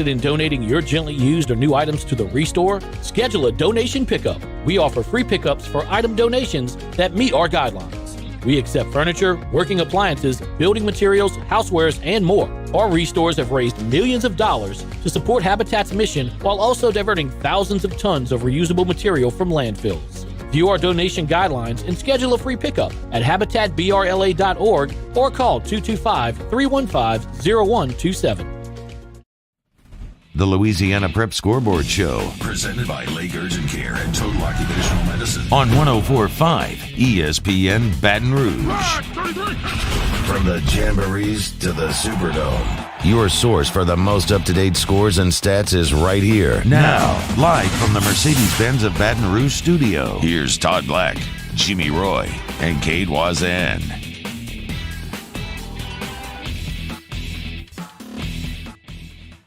In donating your gently used or new items to the Restore? Schedule a donation pickup. We offer free pickups for item donations that meet our guidelines. We accept furniture, working appliances, building materials, housewares, and more. Our Restores have raised millions of dollars to support Habitat's mission while also diverting thousands of tons of reusable material from landfills. View our donation guidelines and schedule a free pickup at habitatbrla.org or call 225-315-0127. The Louisiana Prep Scoreboard Show. Presented by Lake Urgent Care and Total Occupational Medicine. On 104.5 ESPN Baton Rouge. From the Jamborees to the Superdome. Your source for the most up-to-date scores and stats is right here. Now, live from the Mercedes-Benz of Baton Rouge studio. Here's Todd Black, Jimmy Roy, and Cade Wazan.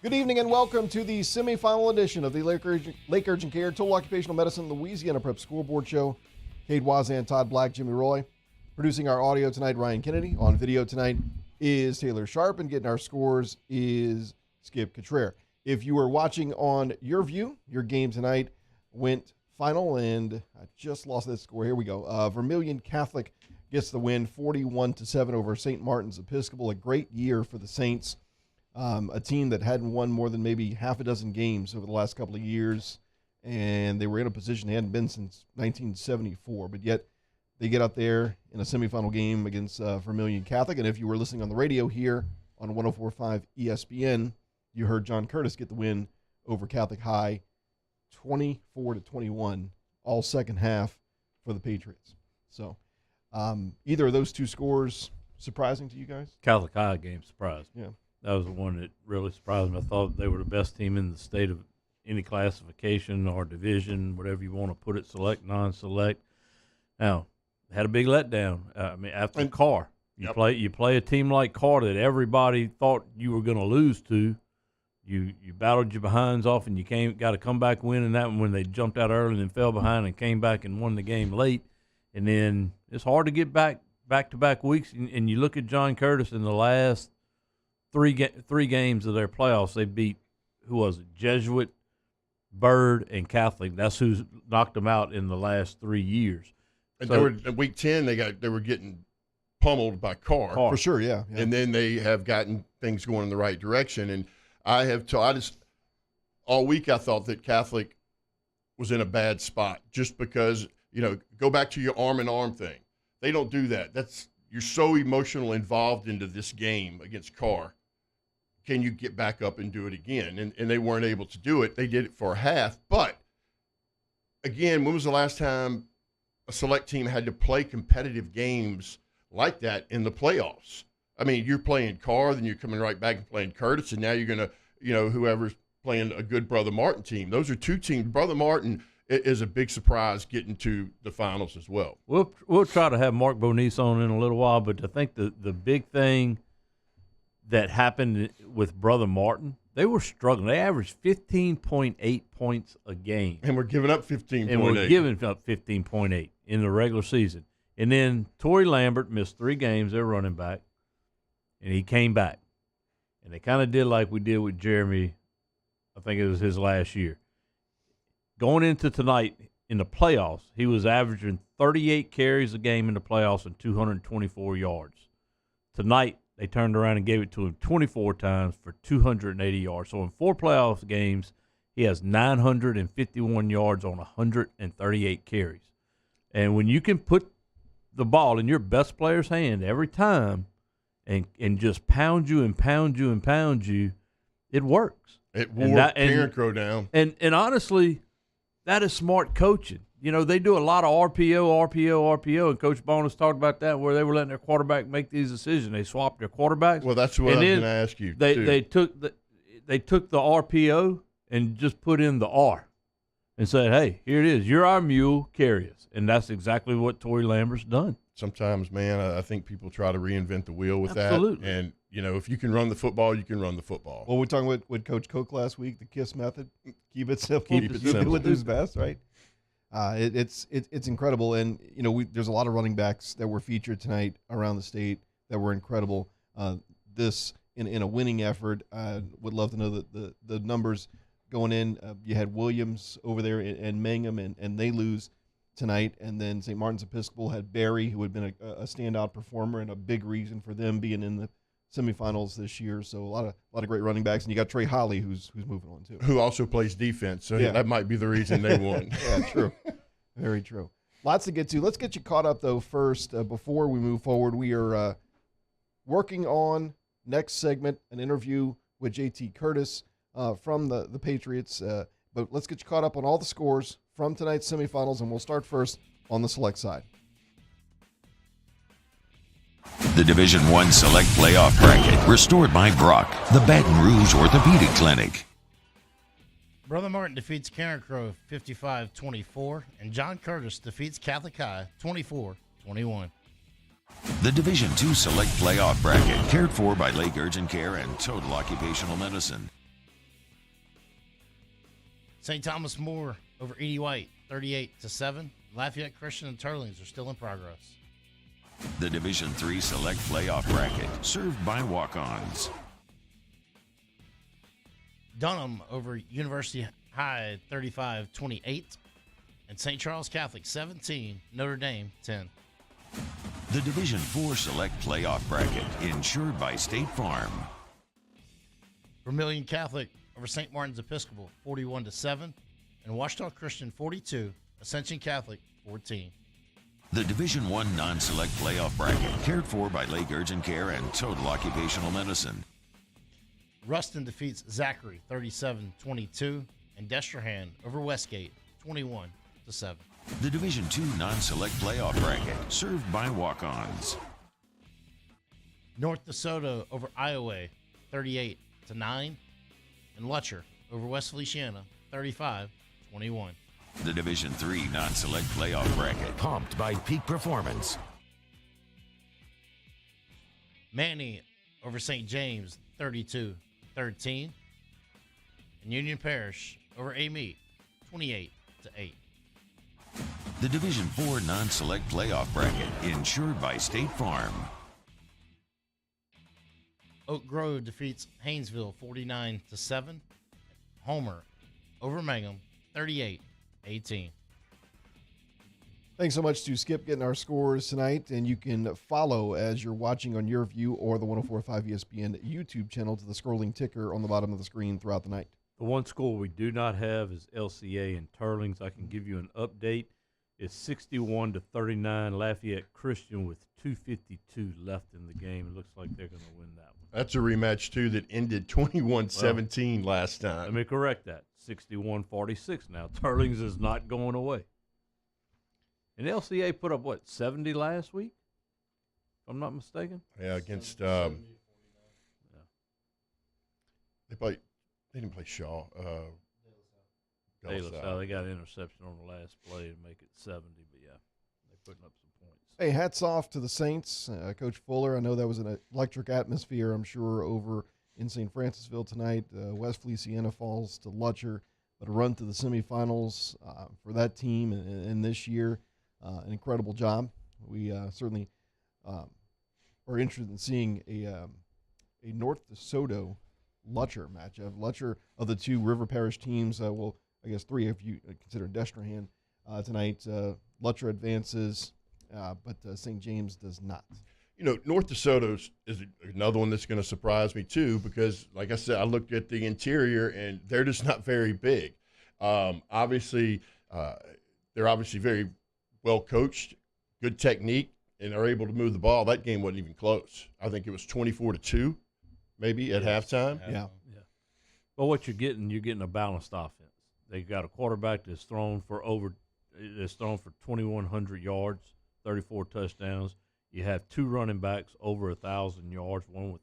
Good evening and welcome to the semifinal edition of the Lake Urgent Care Total Occupational Medicine Louisiana Prep Scoreboard Show. Cade Wazan, Todd Black, Jimmy Roy. Producing our audio tonight, Ryan Kennedy. On video tonight is Taylor Sharp, and getting our scores is Skip Cottrell. If you were watching on your view, your game tonight went final, and I just lost that score. Here we go. Vermilion Catholic gets the win, 41-7 over St. Martin's Episcopal. A great year for the Saints. A team that hadn't won more than maybe half a dozen games over the last couple of years, and they were in a position they hadn't been since 1974, but yet they get out there in a semifinal game against Vermilion Catholic. And if you were listening on the radio here on 104.5 ESPN, you heard John Curtis get the win over Catholic High, 24-21, all second half for the Patriots. So either of those two scores surprising to you guys? Catholic High game surprised. Yeah. That was the one that really surprised me. I thought they were the best team in the state of any classification or division, whatever you want to put it, select, non-select. Now, had a big letdown. After Carr, you play a team like Carr that everybody thought you were going to lose to. You battled your behinds off, and you got to come back winning that one when they jumped out early and then fell behind and came back and won the game late. And then it's hard to get back-to-back weeks. And you look at John Curtis in the last three games of their playoffs, they beat, who was it, Jesuit, Bird, and Catholic. That's who's knocked them out in the last 3 years. And so, they were in week 10. They were getting pummeled by Carr. For sure, yeah. And then they have gotten things going in the right direction. And all week I thought that Catholic was in a bad spot just because, go back to your arm in arm thing. They don't do that. You're so emotional involved into this game against Carr. Can you get back up and do it again? And they weren't able to do it. They did it for a half. But, again, when was the last time a select team had to play competitive games like that in the playoffs? I mean, you're playing Carr, then you're coming right back and playing Curtis, and now you're going to, whoever's playing a good Brother Martin team. Those are two teams. Brother Martin is a big surprise getting to the finals as well. We'll try to have Mark Bonice on in a little while, but I think the big thing that happened with Brother Martin, they were struggling. They averaged 15.8 points a game. And we're giving up 15.8. And we're giving up 15.8 in the regular season. And then Torrey Lambert missed 3 games, their running back, and he came back. And they kind of did like we did with Jeremy, I think it was his last year. Going into tonight in the playoffs, he was averaging 38 carries a game in the playoffs and 224 yards. Tonight, they turned around and gave it to him 24 times for 280 yards. So in 4 playoff games, he has 951 yards on 138 carries. And when you can put the ball in your best player's hand every time and just pound you and pound you and pound you, it works. It wore Karen Crow down. And honestly, that is smart coaching. They do a lot of RPO, and Coach Bonus talked about that where they were letting their quarterback make these decisions. They swapped their quarterbacks. Well, that's what I was going to ask you. They took the RPO and just put in the R and said, hey, here it is. You're our mule, carry us. And that's exactly what Torrey Lambert's done. Sometimes, man, I think people try to reinvent the wheel with Absolutely. that. And, if you can run the football, you can run the football. Well, we're talking with Coach Coke last week, the KISS method. Keep it simple. Keep it simple. Do what is best, right? It's incredible, and there's a lot of running backs that were featured tonight around the state that were incredible. This in a winning effort. I would love to know the numbers going in. You had Williams over there and Mangum, and they lose tonight. And then St. Martin's Episcopal had Barry, who had been a standout performer and a big reason for them being in the semifinals this year. So a lot of great running backs, and you got Trey Holly, who's moving on too, who also plays defense. So that might be the reason they won. Yeah, true, very true. Lots to get to. Let's get you caught up though first. Before we move forward, we are working on next segment, an interview with JT Curtis from the Patriots. But let's get you caught up on all the scores from tonight's semifinals, and we'll start first on the select side. The Division I Select Playoff Bracket, restored by Brock, the Baton Rouge Orthopedic Clinic. Brother Martin defeats Karen Crow 55-24, and John Curtis defeats Catholic High 24-21. The Division II Select Playoff Bracket, cared for by Lake Urgent Care and Total Occupational Medicine. St. Thomas More over Edie White 38-7. Lafayette Christian and Turlings are still in progress. The Division III Select Playoff Bracket, served by walk-ons. Dunham over University High 35-28. And St. Charles Catholic 17, Notre Dame 10. The Division IV Select Playoff Bracket, insured by State Farm. Vermilion Catholic over St. Martin's Episcopal 41-7. And Washita Christian 42, Ascension Catholic 14. The Division I Non-Select Playoff Bracket, cared for by Lake Urgent Care and Total Occupational Medicine. Ruston defeats Zachary 37-22, and Destrehan over Westgate 21-7. The Division II Non-Select Playoff Bracket, served by walk-ons. North DeSoto over Iowa 38-9, and Lutcher over West Feliciana 35-21. The Division III Non-Select Playoff Bracket, pumped by Peak Performance. Manny over St. James 32-13, and Union Parish over Amite 28-8. The Division IV Non-Select Playoff Bracket, insured by State Farm. Oak Grove defeats Haynesville 49-7. Homer over Mangum 38-18. Thanks so much to Skip getting our scores tonight, and you can follow as you're watching on your view or the 104.5 ESPN YouTube channel to the scrolling ticker on the bottom of the screen throughout the night. The one score we do not have is LCA and Turlings. I can give you an update. It's 61-39 Lafayette Christian with 2:52 left in the game. It looks like they're going to win that one. That's a rematch, too, that ended 21-17 last time. Let me correct that. 61-46 now. Turlings is not going away. And LCA put up, 70 last week? If I'm not mistaken? Yeah, against Yeah. they didn't play Shaw. De La Salle, they got an interception on the last play to make it 70, but yeah, they're putting up some points. Hey, hats off to the Saints. Coach Fuller, I know that was an electric atmosphere, I'm sure, over in St. Francisville tonight. West Feliciana falls to Lutcher, but a run to the semifinals for that team and this year, an incredible job. We certainly are interested in seeing a North DeSoto Lutcher matchup. Lutcher, of the two River Parish teams, I guess three if you consider Destrehan tonight. Lutcher advances, but St. James does not. You know, North DeSoto is another one that's going to surprise me too, because, like I said, I looked at the interior and they're just not very big. Obviously, they're obviously very well coached, good technique, and are able to move the ball. That game wasn't even close. I think it was 24-2, maybe at halftime. Yeah. Well, what you're getting a balanced offense. They got a quarterback that's thrown for 2,100 yards, 34 touchdowns. You have two running backs over 1,000 yards, one with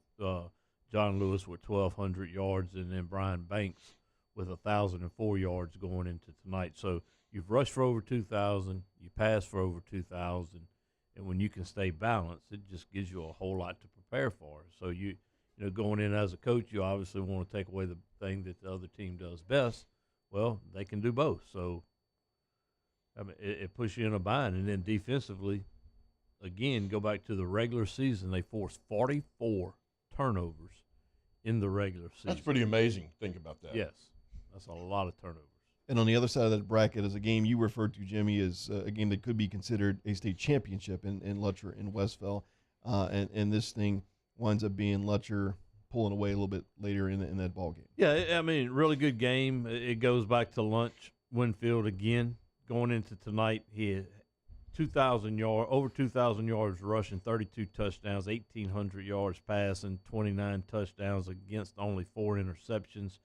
John Lewis with 1,200 yards, and then Brian Banks with 1,004 yards going into tonight. So you've rushed for over 2,000, you pass for over 2,000, and when you can stay balanced, it just gives you a whole lot to prepare for. So you know, going in as a coach, you obviously want to take away the thing that the other team does best. Well, they can do both. So I mean, it puts you in a bind. And then defensively, again, go back to the regular season, they forced 44 turnovers in the regular season. That's pretty amazing. Think about that. Yes, that's a lot of turnovers. And on the other side of that bracket is a game you referred to, Jimmy, is a game that could be considered a state championship in Lutcher and Westville. And this thing winds up being Lutcher pulling away a little bit later in that ball game. Yeah, I mean, really good game. It goes back to lunch. Winfield again going into tonight. He had over 2,000 yards rushing, 32 touchdowns, 1,800 yards passing, 29 touchdowns against only 4 interceptions,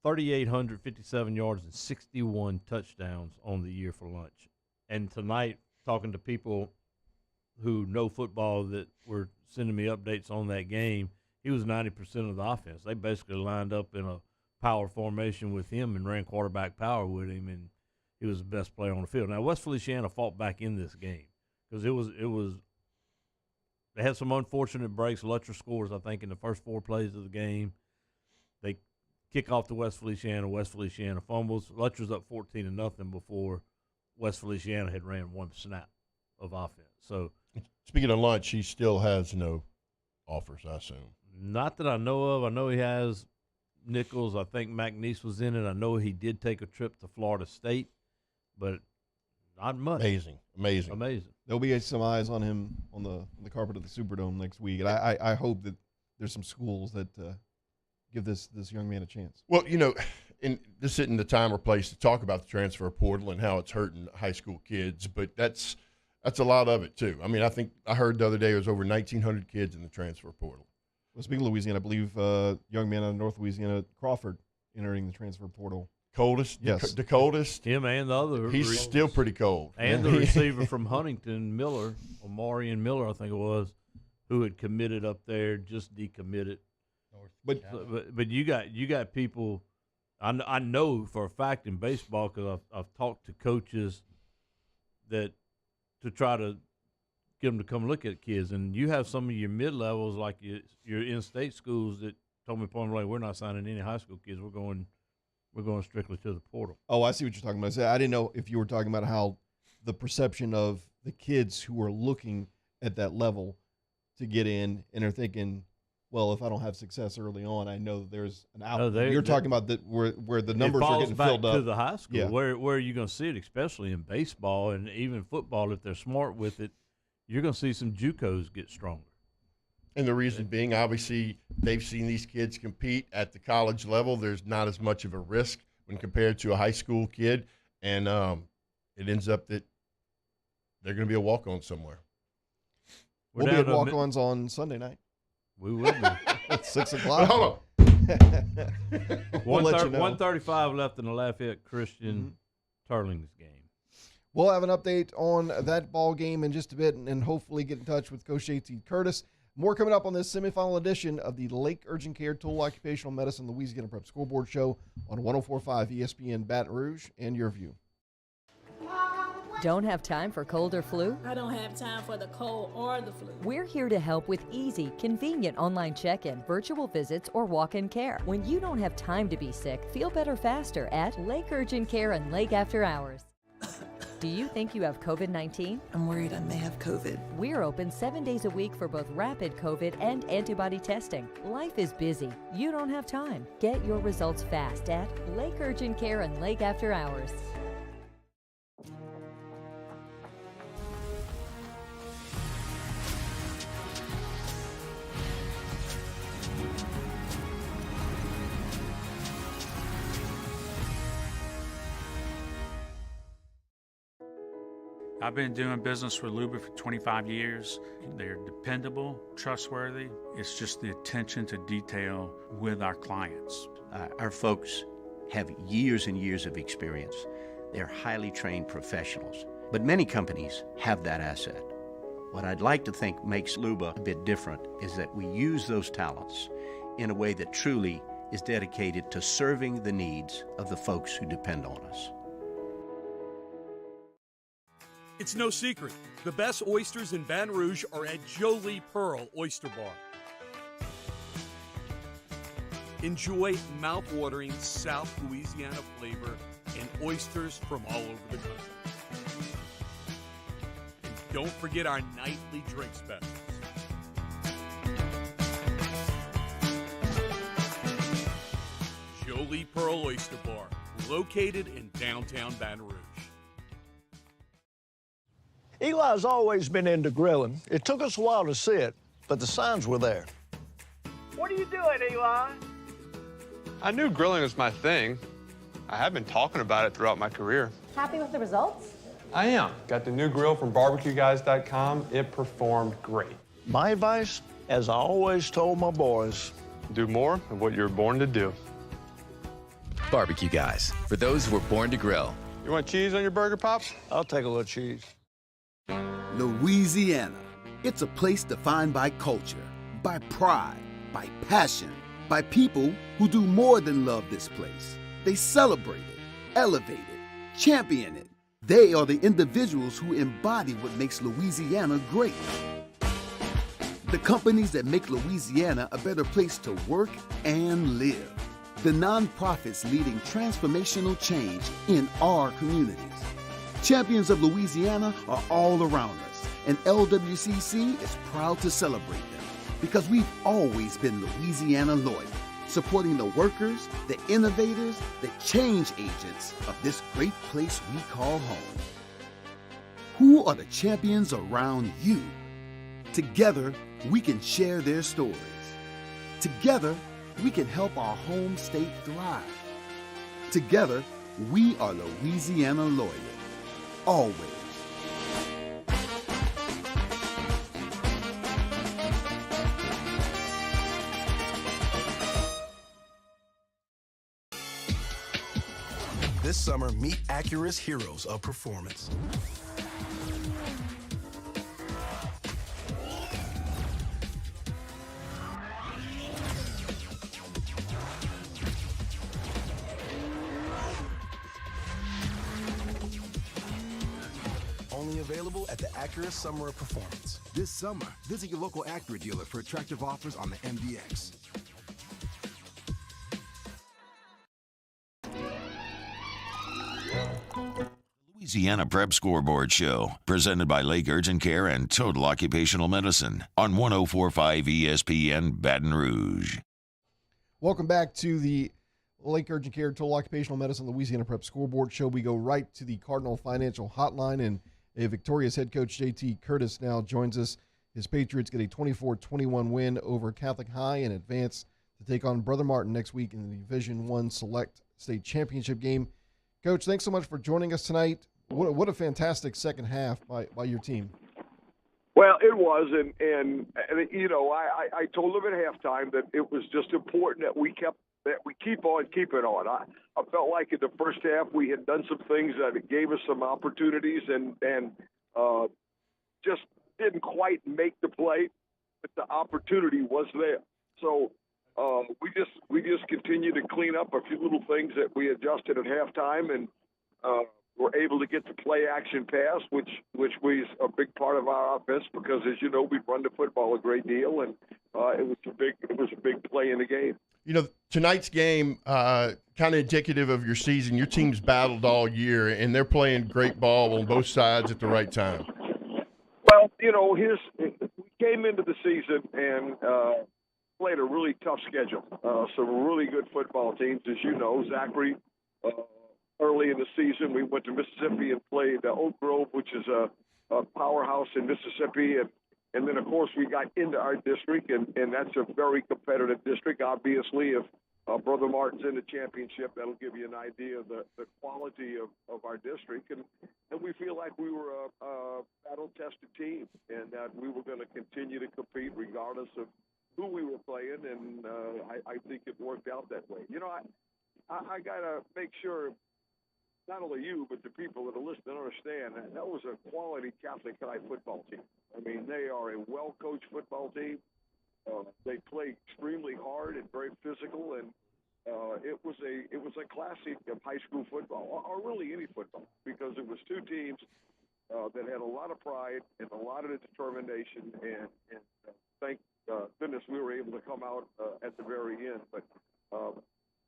3,857 yards and 61 touchdowns on the year for lunch. And tonight, talking to people who know football that were sending me updates on that game, he was 90% of the offense. They basically lined up in a power formation with him and ran quarterback power with him, and he was the best player on the field. Now, West Feliciana fought back in this game because they had some unfortunate breaks. Lutcher scores, I think, in the first 4 plays of the game. They kick off to West Feliciana. West Feliciana fumbles. Lutcher's up 14-0 before West Feliciana had ran 1 snap of offense. So, speaking of lunch, he still has no offers, I assume. Not that I know of. I know he has Nichols. I think McNeese was in it. I know he did take a trip to Florida State, but not much. Amazing. There'll be some eyes on him on the carpet of the Superdome next week, and I hope that there's some schools that give this young man a chance. Well, and this isn't the time or place to talk about the transfer portal and how it's hurting high school kids, but that's a lot of it too. I mean, I think I heard the other day it was over 1,900 kids in the transfer portal. Well, speaking of Louisiana, I believe young man out of North Louisiana, Crawford, entering the transfer portal. Coldest? Yes. The coldest? Him and the other. He's still pretty cold. And the receiver from Huntington, Miller, Omarion Miller, I think it was, who had committed up there, just decommitted. But you got people. I know for a fact in baseball because I've talked to coaches that to try to get them to come look at kids, and you have some of your mid levels like your in-state schools that told me point blank, we're not signing any high school kids. We're going strictly to the portal. Oh, I see what you're talking about. I didn't know if you were talking about how the perception of the kids who are looking at that level to get in and are thinking, well, if I don't have success early on, I know that there's an out. You're talking about that where the numbers are getting filled up. To the high school, where are you going to see it, especially in baseball and even football, if they're smart with it, you're going to see some JUCOs get stronger. And the reason being, obviously, they've seen these kids compete at the college level. There's not as much of a risk when compared to a high school kid, and it ends up that they're going to be a walk-on somewhere. We'll be at walk-ons on Sunday night. We will be. At 6 o'clock. Hold on. We'll let you know. 1:35 left in the Lafayette Christian Turlings game. We'll have an update on that ball game in just a bit and hopefully get in touch with Coach J.T. Curtis. More coming up on this semifinal edition of the Lake Urgent Care Total Occupational Medicine Louisiana Prep Scoreboard Show on 104.5 ESPN Baton Rouge and Your View. Don't have time for cold or flu? I don't have time for the cold or the flu. We're here to help with easy, convenient online check-in, virtual visits, or walk-in care. When you don't have time to be sick, feel better faster at Lake Urgent Care and Lake After Hours. Do you think you have COVID-19? I'm worried I may have COVID. We're open 7 days a week for both rapid COVID and antibody testing. Life is busy. You don't have time. Get your results fast at Lake Urgent Care and Lake After Hours. I've been doing business with Luba for 25 years. They're dependable, trustworthy. It's just the attention to detail with our clients. Our folks have years and years of experience. They're highly trained professionals, but many companies have that asset. What I'd like to think makes Luba a bit different is that we use those talents in a way that truly is dedicated to serving the needs of the folks who depend on us. It's no secret, the best oysters in Baton Rouge are at Jolie Pearl Oyster Bar. Enjoy mouth-watering South Louisiana flavor and oysters from all over the country. And don't forget our nightly drink specials. Jolie Pearl Oyster Bar, located in downtown Baton Rouge. Eli's always been into grilling. It took us a while to see it, but the signs were there. What are you doing, Eli? I knew grilling was my thing. I have been talking about it throughout my career. Happy with the results? I am. Got the new grill from barbecueguys.com. It performed great. My advice, as I always told my boys, do more of what you're born to do. Barbecue Guys, for those who were born to grill. You want cheese on your burger, Pops? I'll take a little cheese. Louisiana. It's a place defined by culture, by pride, by passion, by people who do more than love this place. They celebrate it, elevate it, champion it. They are the individuals who embody what makes Louisiana great. The companies that make Louisiana a better place to work and live. The nonprofits leading transformational change in our communities. Champions of Louisiana are all around us, and LWCC is proud to celebrate them because we've always been Louisiana loyal, supporting the workers, the innovators, the change agents of this great place we call home. Who are the champions around you? Together, we can share their stories. Together, we can help our home state thrive. Together, we are Louisiana loyal. Always. This summer, meet Acura's heroes of performance. Only available at the Acura Summer of Performance. This summer, visit your local Acura dealer for attractive offers on the MDX. Louisiana Prep Scoreboard Show, presented by Lake Urgent Care and Total Occupational Medicine on 104.5 ESPN Baton Rouge. Welcome back to the Lake Urgent Care Total Occupational Medicine Louisiana Prep Scoreboard Show. We go right to the Cardinal Financial Hotline, and a victorious head coach JT Curtis now joins us. His Patriots get a 24-21 win over Catholic High and advance to take on Brother Martin next week in the Division I Select State Championship game. Coach, thanks so much for joining us tonight. What a fantastic second half by your team. Well, it was, and you know, I told them at halftime that it was just important that we keep on keeping on. I felt like in the first half we had done some things that gave us some opportunities and just didn't quite make the play, but the opportunity was there. So we just continued to clean up a few little things that we adjusted at halftime, and were able to get the play action pass, which was a big part of our offense because, as you know, we run the football a great deal, and it was a big play in the game. You know, tonight's game, kind of indicative of your season. Your team's battled all year, and they're playing great ball on both sides at the right time. Well, you know, we came into the season and played a really tough schedule. Some really good football teams, as you know. Zachary, early in the season, we went to Mississippi and played Oak Grove, which is a powerhouse in Mississippi, and then, of course, we got into our district, and that's a very competitive district. Obviously, if Brother Martin's in the championship, that'll give you an idea of the quality of our district. And we feel like we were a battle-tested team and that we were going to continue to compete regardless of who we were playing, and I think it worked out that way. You know, I got to make sure not only you, but the people that are listening understand that was a quality Catholic High football team. I mean, they are a well-coached football team. They play extremely hard and very physical, and it was a classic of high school football, or really any football, because it was two teams that had a lot of pride and a lot of determination, and thank goodness we were able to come out at the very end. But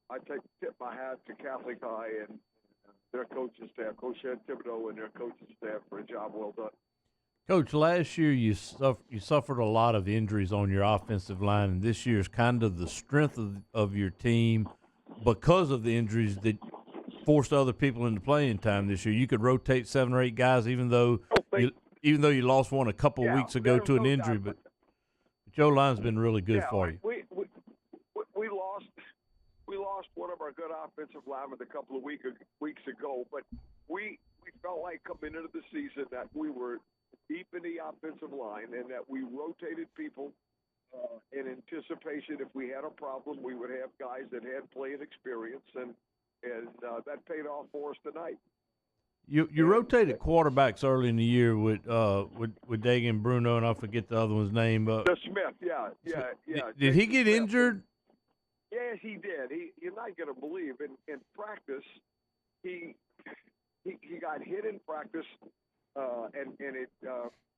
I tip my hat to Catholic High and their coaching staff, Coach Ed Thibodeau and their coaching staff, for a job well done. Coach, last year you suffered a lot of injuries on your offensive line, and this year is kind of the strength of your team because of the injuries that forced other people into playing time this year. You could rotate 7 or 8 guys, even though you lost one a couple of weeks ago to an injury. But your line's been really good for you. We lost one of our good offensive linemen a couple of weeks ago, but we felt like coming into the season that we were deep in the offensive line and that we rotated people in anticipation. If we had a problem, we would have guys that had playing experience, and that paid off for us tonight. You rotated quarterbacks early in the year with Dagan Bruno, and I forget the other one's name. Smith, yeah. Did he get injured? Yes, he did. You're not going to believe in practice. He got hit in practice, and it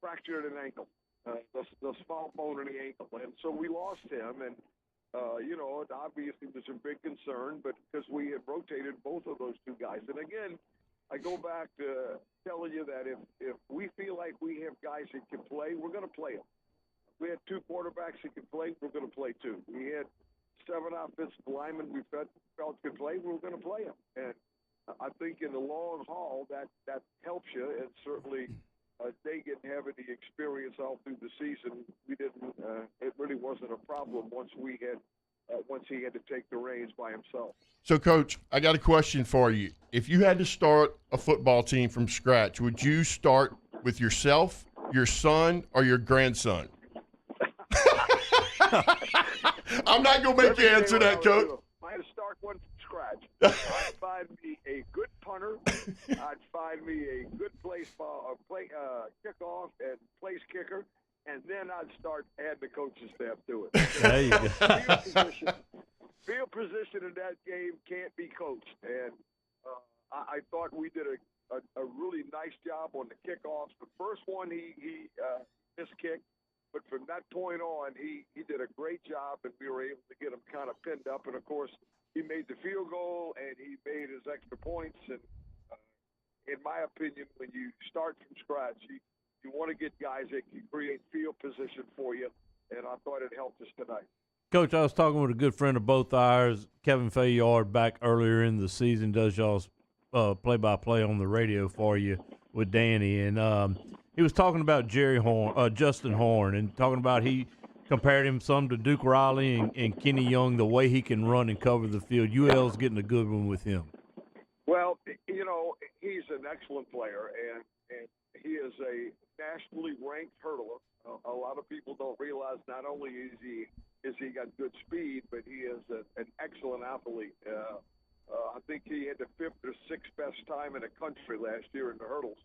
fractured an ankle, the small bone in the ankle, and so we lost him. And it obviously was a big concern, but because we had rotated both of those two guys, and again, I go back to telling you that if we feel like we have guys that can play, we're going to play them. We had 2 quarterbacks that can play, we're going to play 2. We had 7 offensive linemen we felt could play, we were going to play them. And I think in the long haul, that helps you. And certainly, Dagan having the experience all through the season, we didn't. It really wasn't a problem once he had to take the reins by himself. So, Coach, I got a question for you. If you had to start a football team from scratch, would you start with yourself, your son, or your grandson? I'm not going to make you answer that, Coach. I had to start one from scratch. I'd find me a good punter. I'd find me a good kickoff and place kicker, and then I'd start adding the coaching staff to it. There you go. Field position in that game can't be coached, and I thought we did a really nice job on the kickoffs. The first one he miskicked. But from that point on, he did a great job, and we were able to get him kind of pinned up. And, of course, he made the field goal, and he made his extra points. And in my opinion, when you start from scratch, you want to get guys that can create field position for you, and I thought it helped us tonight. Coach, I was talking with a good friend of both ours, Kevin Fayard, back earlier in the season, does y'all's play-by-play on the radio for you with Danny, and he was talking about Justin Horn, and talking about he compared him some to Duke Riley and Kenny Young, the way he can run and cover the field. UL's getting a good one with him. Well, he's an excellent player, and he is a nationally ranked hurdler. A lot of people don't realize not only is he got good speed, but he is an excellent athlete. I think he had the 5th or 6th best time in the country last year in the hurdles.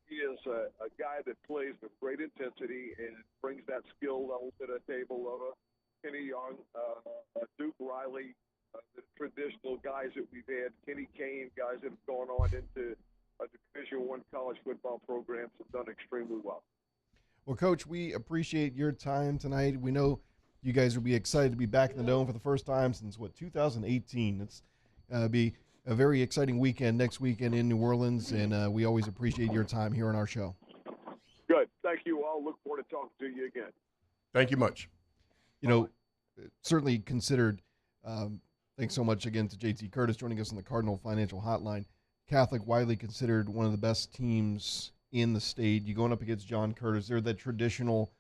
He is a guy that plays with great intensity and brings that skill level to the table of a Kenny Young, Duke Riley, the traditional guys that we've had, Kenny Kane, guys that have gone on into the Division I college football programs have done extremely well. Well, Coach, we appreciate your time tonight. We know you guys will be excited to be back in the Dome for the first time since, 2018. It's be a very exciting weekend next weekend in New Orleans, and we always appreciate your time here on our show. Good. Thank you all. Look forward to talking to you again. Thank you much. Certainly considered, thanks so much again to JT Curtis joining us on the Cardinal Financial Hotline. Catholic widely considered one of the best teams in the state. You going up against John Curtis, they're that traditional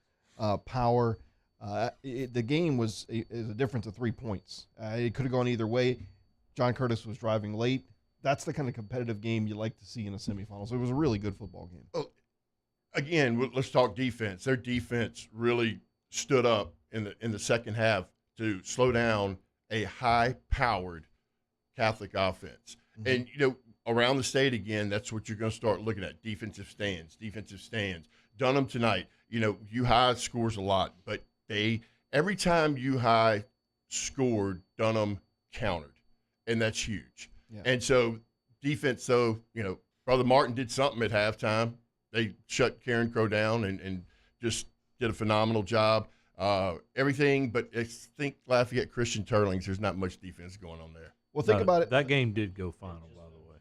power. The game is a difference of 3 points. It could have gone either way. John Curtis was driving late. That's the kind of competitive game you like to see in a semifinal. So it was a really good football game. Oh, again, let's talk defense. Their defense really stood up in the second half to slow down a high-powered Catholic offense. Mm-hmm. And, around the state again, that's what you're going to start looking at, defensive stands. Dunham tonight, U-High scores a lot, but every time U-High scored, Dunham countered. And that's huge. Yeah. And so defense, Brother Martin did something at halftime. They shut Karen Crow down and just did a phenomenal job. Everything, but I think Lafayette Christian Turlings, there's not much defense going on there. Well, think about it. That game did go final, by the way.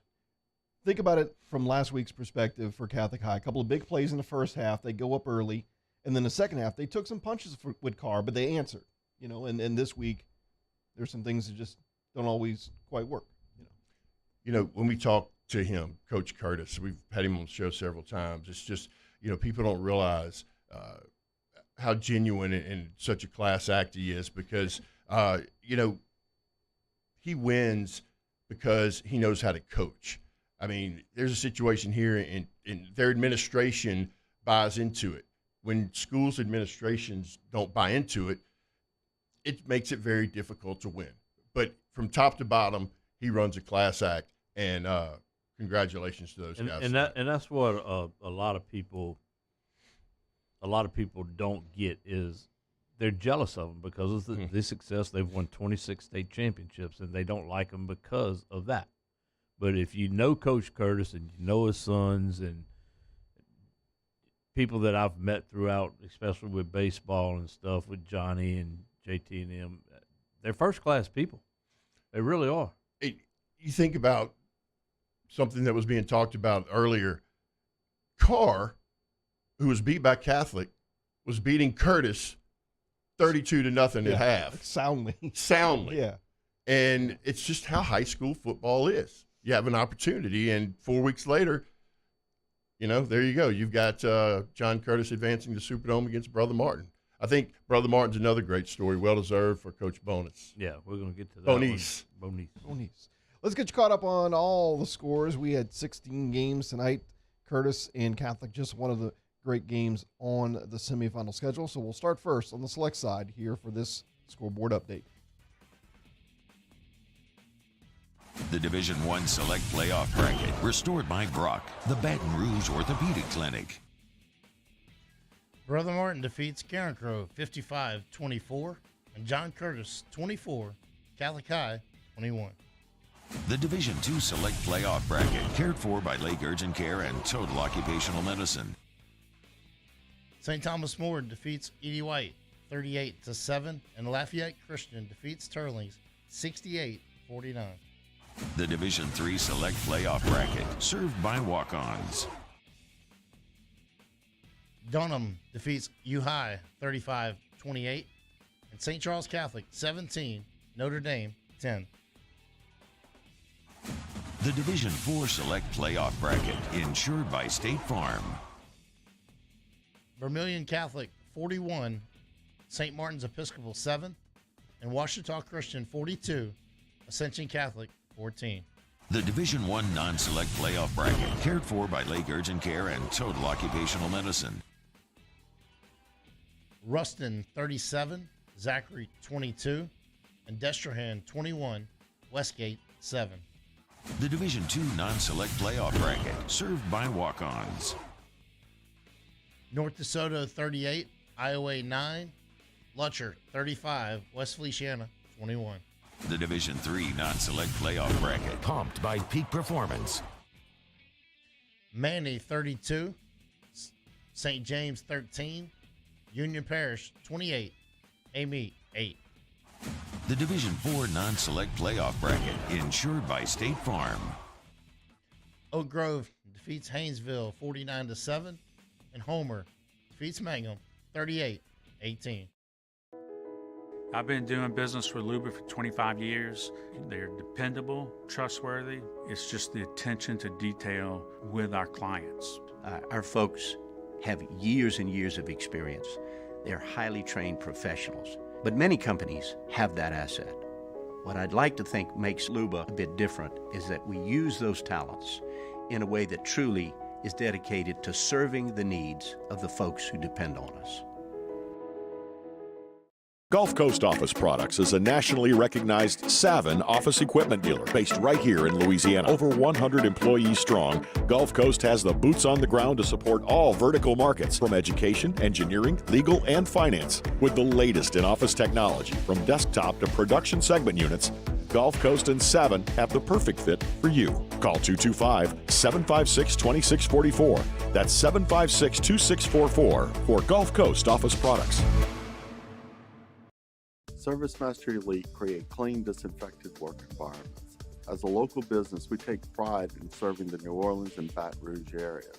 Think about it from last week's perspective for Catholic High. A couple of big plays in the first half. They go up early. And then the second half, they took some punches with Carr, but they answered. And this week, there's some things that just don't always quite work. You know, when we talk to him, Coach Curtis, we've had him on the show several times. It's just, you know, people don't realize how genuine and such a class act he is because, you know, he wins because he knows how to coach. I mean, there's a situation here and their administration buys into it. When schools' administrations don't buy into it, it makes it very difficult to win. But from top to bottom, he runs a class act, and congratulations to those guys. And that's what a lot of people don't get is they're jealous of him because of the success. They've won 26 state championships, and they don't like him because of that. But if you know Coach Curtis and you know his sons and people that I've met throughout, especially with baseball and stuff, with Johnny and JT and them, they're first-class people. They really are. You think about something that was being talked about earlier. Carr, who was beat by Catholic, was beating Curtis 32-0 at half. Soundly. Yeah. And it's just how high school football is. You have an opportunity, and 4 weeks later, you know, there you go. You've got John Curtis advancing to Superdome against Brother Martin. I think Brother Martin's another great story, well-deserved for Coach Bonus. Yeah, we're going to get to that. Bonus. Let's get you caught up on all the scores. We had 16 games tonight. Curtis and Catholic, just one of the great games on the semifinal schedule. So we'll start first on the select side here for this scoreboard update. The Division I Select Playoff Bracket, restored by Brock, the Baton Rouge Orthopedic Clinic. Brother Martin defeats Carencro 55-24, and John Curtis 24, Catholic High 21. The Division II Select Playoff Bracket, cared for by Lake Urgent Care and Total Occupational Medicine. St. Thomas More defeats Edie White 38-7, and Lafayette Christian defeats Turlings 68-49. The Division III Select Playoff Bracket, served by walk-ons. Dunham defeats U High 35-28, and St. Charles Catholic 17, Notre Dame 10. The Division IV Select Playoff Bracket, insured by State Farm. Vermilion Catholic 41, St. Martin's Episcopal 7, and Ouachita Christian 42, Ascension Catholic 14. The Division I Non-Select Playoff Bracket, cared for by Lake Urgent Care and Total Occupational Medicine. Ruston 37, Zachary 22, and Destrehan 21, Westgate 7. The Division II Non-Select Playoff Bracket, served by walk-ons. North DeSoto 38, Iowa 9, Lutcher 35, West Feliciana 21. The Division III Non-Select Playoff Bracket, pumped by Peak Performance. Manny 32, St. James 13, Union Parish 28, Amite 8. The Division IV Non-Select Playoff Bracket, insured by State Farm. Oak Grove defeats Haynesville 49-7, and Homer defeats Mangum 38-18. I've been doing business with Luba for 25 years. They're dependable, trustworthy. It's just the attention to detail with our clients. Our folks have years and years of experience. They're highly trained professionals. But many companies have that asset. What I'd like to think makes Luba a bit different is that we use those talents in a way that truly is dedicated to serving the needs of the folks who depend on us. Gulf Coast Office Products is a nationally recognized Savin office equipment dealer based right here in Louisiana. Over 100 employees strong, Gulf Coast has the boots on the ground to support all vertical markets from education, engineering, legal, and finance. With the latest in office technology, from desktop to production segment units, Gulf Coast and Savin have the perfect fit for you. Call 225-756-2644. That's 756-2644 for Gulf Coast Office Products. ServiceMaster Elite create clean, disinfected work environments. As a local business, we take pride in serving the New Orleans and Baton Rouge areas.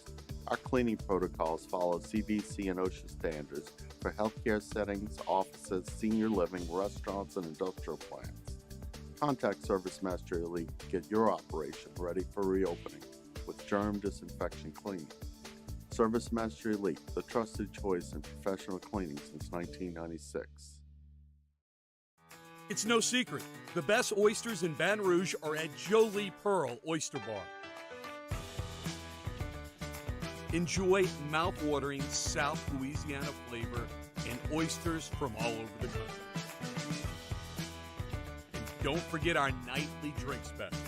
Our cleaning protocols follow CDC and OSHA standards for healthcare settings, offices, senior living, restaurants, and industrial plants. Contact Service Master Elite to get your operation ready for reopening with germ disinfection cleaning. Service Master Elite, the trusted choice in professional cleaning since 1996. It's no secret. The best oysters in Baton Rouge are at Jolie Pearl Oyster Bar. Enjoy mouth-watering South Louisiana flavor and oysters from all over the country. And don't forget our nightly drink specials.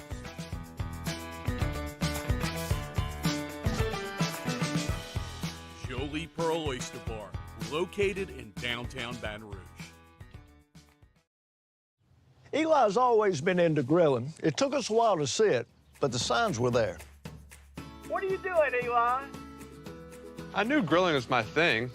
Jolie Pearl Oyster Bar, located in downtown Baton Rouge. Eli's always been into grilling. It took us a while to see it, but the signs were there. What are you doing, Eli? I knew grilling was my thing.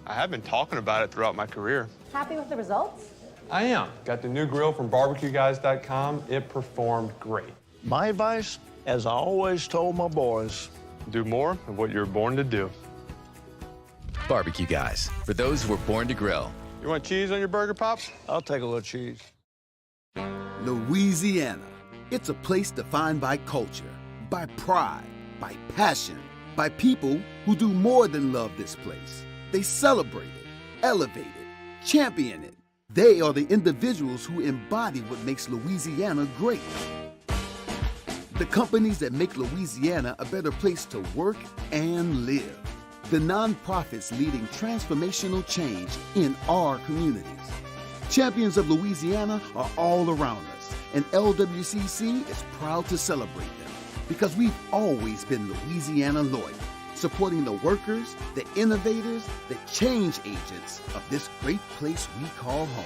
I have been talking about it throughout my career. Happy with the results? I am. Got the new grill from barbecueguys.com. It performed great. My advice, as I always told my boys, do more of what you were born to do. Barbecue Guys, for those who were born to grill. You want cheese on your burger, Pops? I'll take a little cheese. Louisiana. It's a place defined by culture, by pride, by passion, by people who do more than love this place. They celebrate it, elevate it, champion it. They are the individuals who embody what makes Louisiana great. The companies that make Louisiana a better place to work and live. The nonprofits leading transformational change in our communities. Champions of Louisiana are all around us, and LWCC is proud to celebrate them because we've always been Louisiana loyal, supporting the workers, the innovators, the change agents of this great place we call home.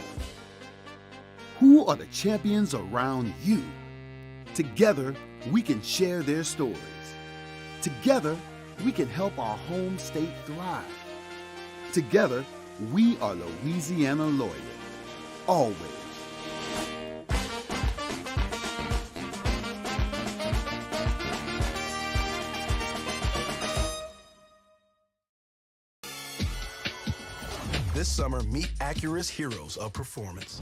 Who are the champions around you? Together, we can share their stories. Together, we can help our home state thrive. Together, we are Louisiana loyal. Always. This summer, meet Acura's heroes of performance.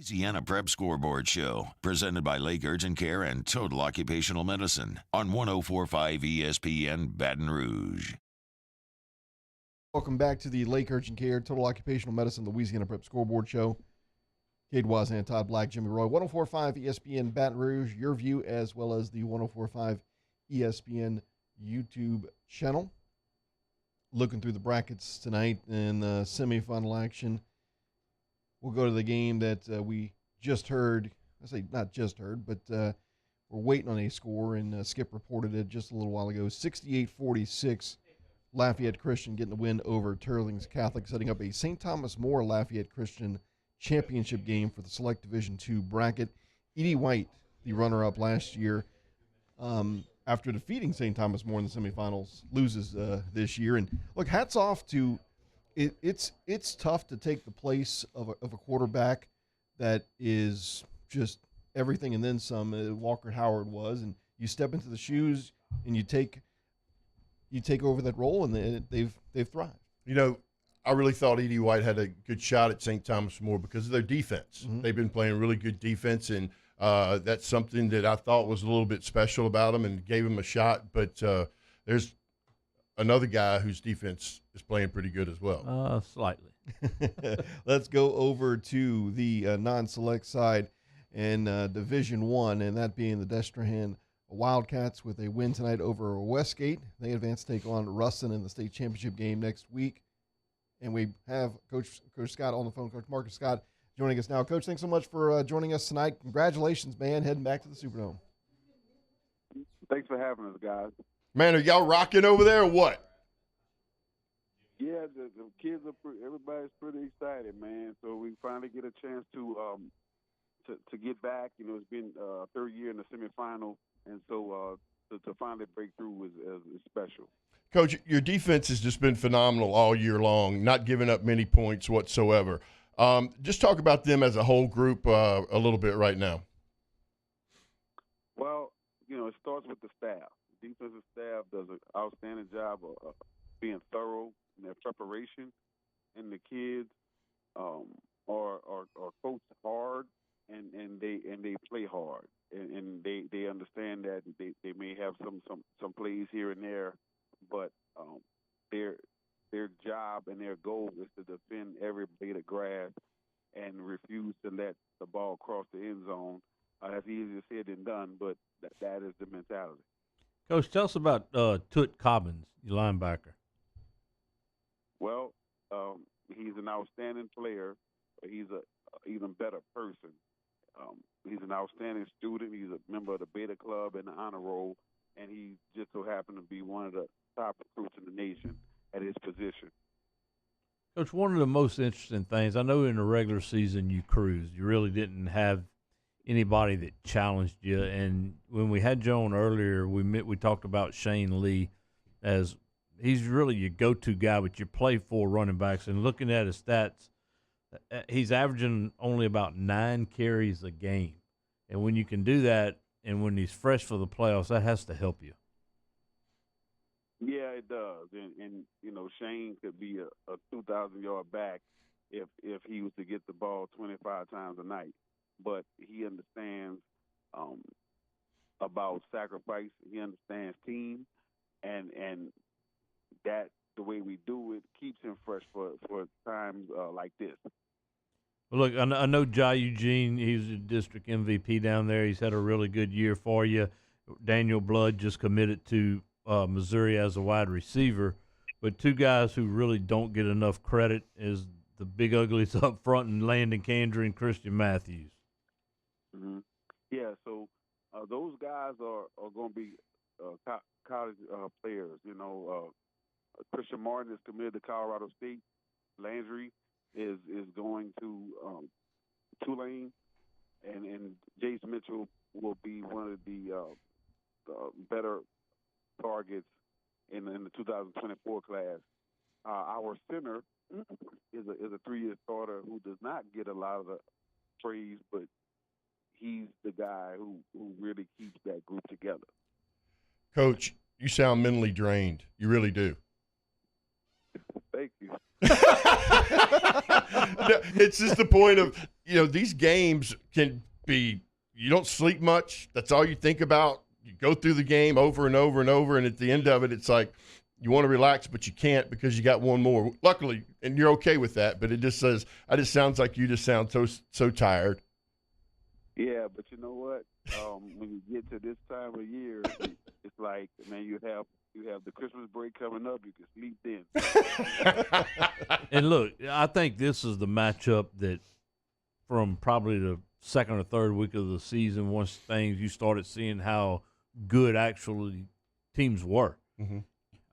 Louisiana Prep Scoreboard Show, presented by Lake Urgent Care and Total Occupational Medicine on 104.5 ESPN Baton Rouge. Welcome back to the Lake Urgent Care Total Occupational Medicine Louisiana Prep Scoreboard Show. Cade Wazan, Todd Black, Jimmy Roy, 104.5 ESPN Baton Rouge, your view, as well as the 104.5 ESPN YouTube channel. Looking through the brackets tonight in semifinal action. We'll go to the game that we just heard. I say not just heard, but we're waiting on a score, and Skip reported it just a little while ago. 68-46, Lafayette Christian getting the win over Turlings Catholic, setting up a St. Thomas More Lafayette Christian championship game for the Select Division II bracket. Edie White, the runner-up last year, after defeating St. Thomas More in the semifinals, loses this year. And look, hats off to it's tough to take the place of a quarterback that is just everything and then some. Walker Howard was, and you step into the shoes and you take over that role, and they've thrived. You know, I really thought Edie White had a good shot at St. Thomas More because of their defense. Mm-hmm. They've been playing really good defense, and that's something that I thought was a little bit special about them and gave them a shot. But there's another guy whose defense is playing pretty good as well. Slightly. Let's go over to the non-select side in Division I, and that being the Destrehan Wildcats with a win tonight over Westgate. They advance to take on Ruston in the state championship game next week. And we have Coach Scott on the phone, Coach Marcus Scott, joining us now. Coach, thanks so much for joining us tonight. Congratulations, man, heading back to the Superdome. Thanks for having us, guys. Man, are y'all rocking over there or what? Yeah, the kids everybody's pretty excited, man. So we finally get a chance to get back. You know, it's been third year in the semifinal, and so to finally break through is special. Coach, your defense has just been phenomenal all year long, not giving up many points whatsoever. Just talk about them as a whole group a little bit right now. Well, it starts with the staff. The defensive staff does an outstanding job of being thorough in their preparation, and the kids are coached hard, and they play hard, and they understand that they may have some plays here and there, but their job and their goal is to defend every blade of grass and refuse to let the ball cross the end zone. That's easier said than done, but that is the mentality. Coach, tell us about Tut Cobbins, your linebacker. Well, he's an outstanding player. He's an even better person. He's an outstanding student. He's a member of the Beta Club and the Honor Roll, and he just so happened to be one of the top recruits in the nation at his position. Coach, one of the most interesting things, I know in the regular season you cruised. You really didn't have anybody that challenged you. And when we had Joan earlier, we talked about Shane Lee as he's really your go-to guy, but you play 4 running backs. And looking at his stats, he's averaging only about 9 carries a game. And when you can do that and when he's fresh for the playoffs, that has to help you. Yeah, it does. And Shane could be a 2,000-yard back if he was to get the ball 25 times a night. But he understands about sacrifice. He understands team, and that the way we do it keeps him fresh for times like this. Well, look, I know Jai Eugene, he's a district MVP down there. He's had a really good year for you. Daniel Blood just committed to Missouri as a wide receiver. But 2 guys who really don't get enough credit is the big uglies up front and Landon Candry and Christian Matthews. Mm-hmm. Yeah, so those guys are going to be college players. Christian Martin is committed to Colorado State. Landry is going to Tulane, and Jace Mitchell will be one of the better targets in the 2024 class. Our center is a 3-year starter who does not get a lot of the praise, but he's the guy who really keeps that group together. Coach, you sound mentally drained. You really do. Thank you. It's just the point of, these games can be, you don't sleep much. That's all you think about. You go through the game over and over and over, and at the end of it, it's like you want to relax, but you can't because you got one more. Luckily, and you're okay with that, but it just sounds like you just sound so tired. Yeah, but you know what? When you get to this time of year, it's like, man, you have the Christmas break coming up. You can sleep then. And look, I think this is the matchup that from probably the second or third week of the season, once you started seeing how good actually teams were. Mm-hmm.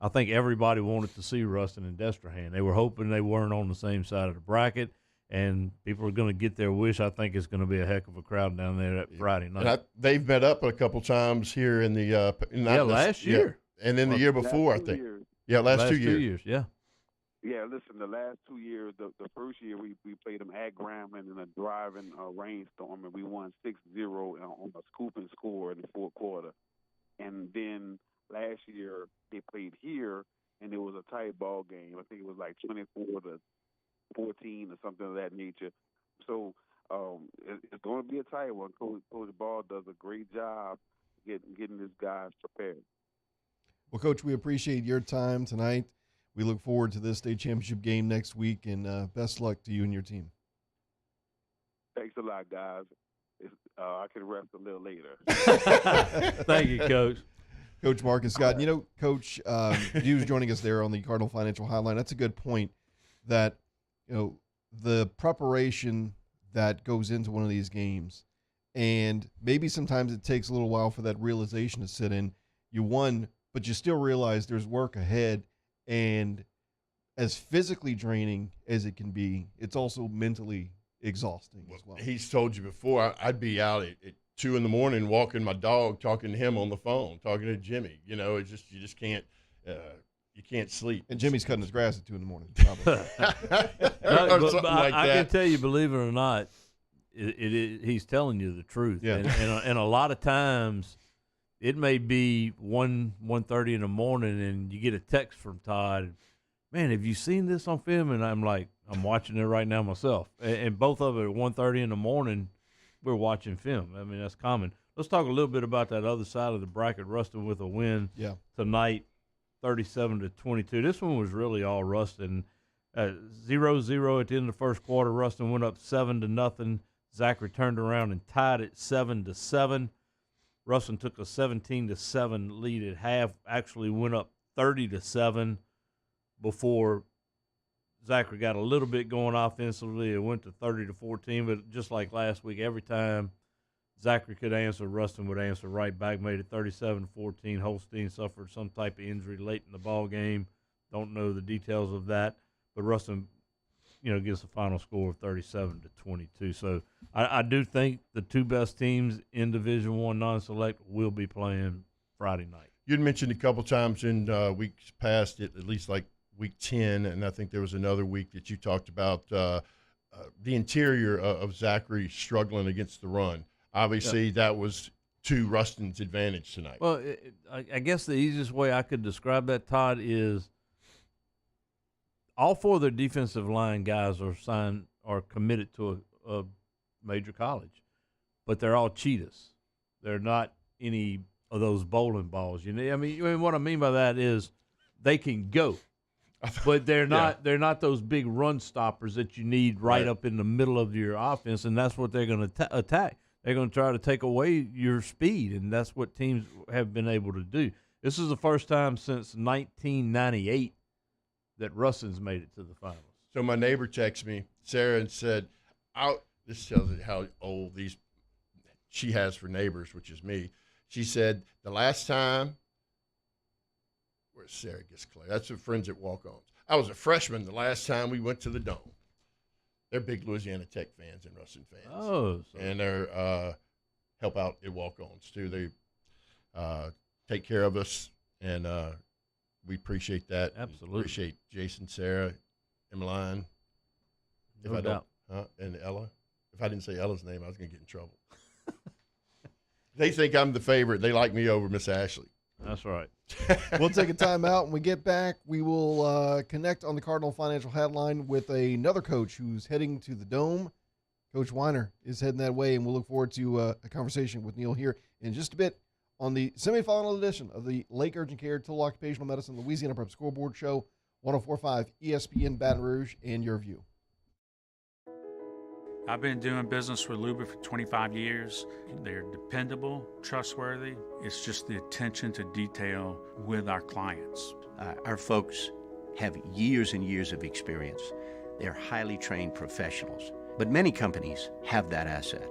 I think everybody wanted to see Ruston and Destrehan. They were hoping they weren't on the same side of the bracket. And people are going to get their wish. I think it's going to be a heck of a crowd down there that Friday night. And they've met up a couple times here in the last year, and then the year before, I think. Years. Yeah, last 2 years. years. Yeah. Yeah, listen, the last 2 years, the first year we played them at Grambling in a driving rainstorm, and we won 6-0 on a scoop and score in the fourth quarter. And then last year they played here, and it was a tight ball game. I think it was like 24-14 or something of that nature. So it's going to be a tight one. Coach Ball does a great job getting these guys prepared. Well, Coach, we appreciate your time tonight. We look forward to this state championship game next week, and best luck to you and your team. Thanks a lot, guys. I can rest a little later. Thank you, Coach. Coach Marcus Scott. Coach, you was joining us there on the Cardinal Financial Hotline. That's a good point that, the preparation that goes into one of these games, and maybe sometimes it takes a little while for that realization to sit in. You won, but you still realize there's work ahead, and as physically draining as it can be, it's also mentally exhausting as well. He's told you before, I'd be out at 2 in the morning walking my dog, talking to him on the phone, talking to Jimmy. It's just, you just can't. You can't sleep. And Jimmy's cutting his grass at 2 in the morning. I can tell you, believe it or not, he's telling you the truth. Yeah. And a lot of times it may be 1:30 in the morning and you get a text from Todd, man, have you seen this on film? And I'm like, I'm watching it right now myself. And both of it at 1:30 in the morning, we're watching film. I mean, that's common. Let's talk a little bit about that other side of the bracket. Ruston with a win tonight, 37-22. This one was really all Ruston. 0-0 at the end of the first quarter. Ruston went up 7-0. Zachary turned around and tied it 7-7. Ruston took a 17-7 lead at half. Actually went up 30-7 before Zachary got a little bit going offensively. It went to 30-14. But just like last week, every time Zachary could answer, Ruston would answer right back. Made it 37-14. Holstein suffered some type of injury late in the ball game. Don't know the details of that, but Ruston, gives a final score of 37-22. So I do think the two best teams in Division I non-select will be playing Friday night. You'd mentioned a couple times in weeks past, at least like week 10, and I think there was another week that you talked about the interior of Zachary struggling against the run. Obviously, that was to Ruston's advantage tonight. Well, I guess the easiest way I could describe that, Todd, is all four of their defensive line guys are committed to a major college, but they're all cheetahs. They're not any of those bowling balls. What I mean by that is they can go, but they're not. They're not those big run stoppers that you need right up in the middle of your offense, and that's what they're going to attack. They're going to try to take away your speed, and that's what teams have been able to do. This is the first time since 1998 that Ruston's made it to the finals. So my neighbor texted me, Sarah, and said, this tells you how old she has for neighbors, which is me. She said, the last time, where's Sarah gets clear? That's her friends at Walk-Ons. I was a freshman the last time we went to the Dome. They're big Louisiana Tech fans and Ruston fans. Oh. And they're help out at Walk-Ons, too. They take care of us, and we appreciate that. Absolutely. Appreciate Jason, Sarah, Emmeline. No doubt. And Ella. If I didn't say Ella's name, I was going to get in trouble. They think I'm the favorite. They like me over Miss Ashley. That's right. We'll take a time out. When we get back, we will connect on the Cardinal Financial Headline with another coach who's heading to the Dome. Coach Weiner is heading that way, and we'll look forward to a conversation with Neil here in just a bit on the semifinal edition of the Lake Urgent Care Total Occupational Medicine Louisiana Prep Scoreboard Show, 104.5 ESPN Baton Rouge, and your view. I've been doing business with Luba for 25 years. They're dependable, trustworthy. It's just the attention to detail with our clients. Our folks have years and years of experience. They're highly trained professionals, but many companies have that asset.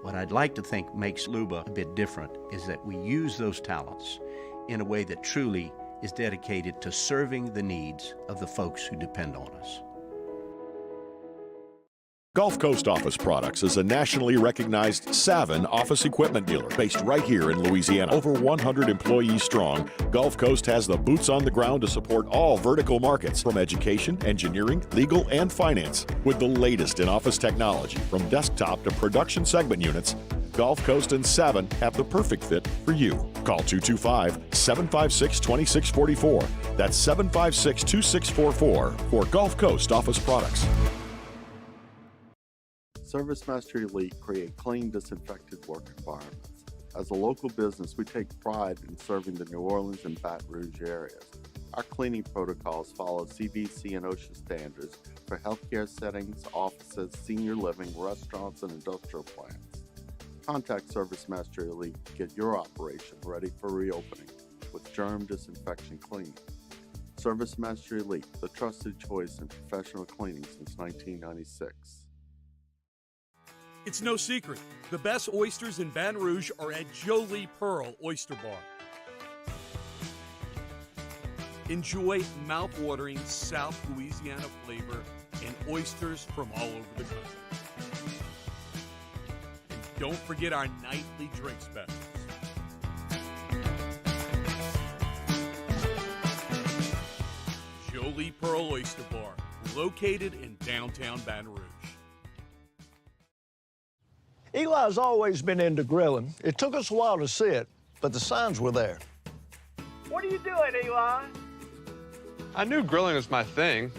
What I'd like to think makes Luba a bit different is that we use those talents in a way that truly is dedicated to serving the needs of the folks who depend on us. Gulf Coast Office Products is a nationally recognized Savin office equipment dealer based right here in Louisiana. Over 100 employees strong, Gulf Coast has the boots on the ground to support all vertical markets from education, engineering, legal, and finance. With the latest in office technology from desktop to production segment units, Gulf Coast and Savin have the perfect fit for you. Call 225-756-2644. That's 756-2644 for Gulf Coast Office Products. ServiceMaster Elite create clean, disinfected work environments. As a local business, we take pride in serving the New Orleans and Baton Rouge areas. Our cleaning protocols follow CDC and OSHA standards for healthcare settings, offices, senior living, restaurants, and industrial plants. Contact ServiceMaster Elite to get your operation ready for reopening with germ disinfection cleaning. ServiceMaster Elite, the trusted choice in professional cleaning since 1996. It's no secret. The best oysters in Baton Rouge are at Jolie Pearl Oyster Bar. Enjoy mouth-watering South Louisiana flavor and oysters from all over the country. And don't forget our nightly drink specials. Jolie Pearl Oyster Bar, located in downtown Baton Rouge. Eli's always been into grilling. It took us a while to see it, but the signs were there. What are you doing, Eli? I knew grilling was my thing.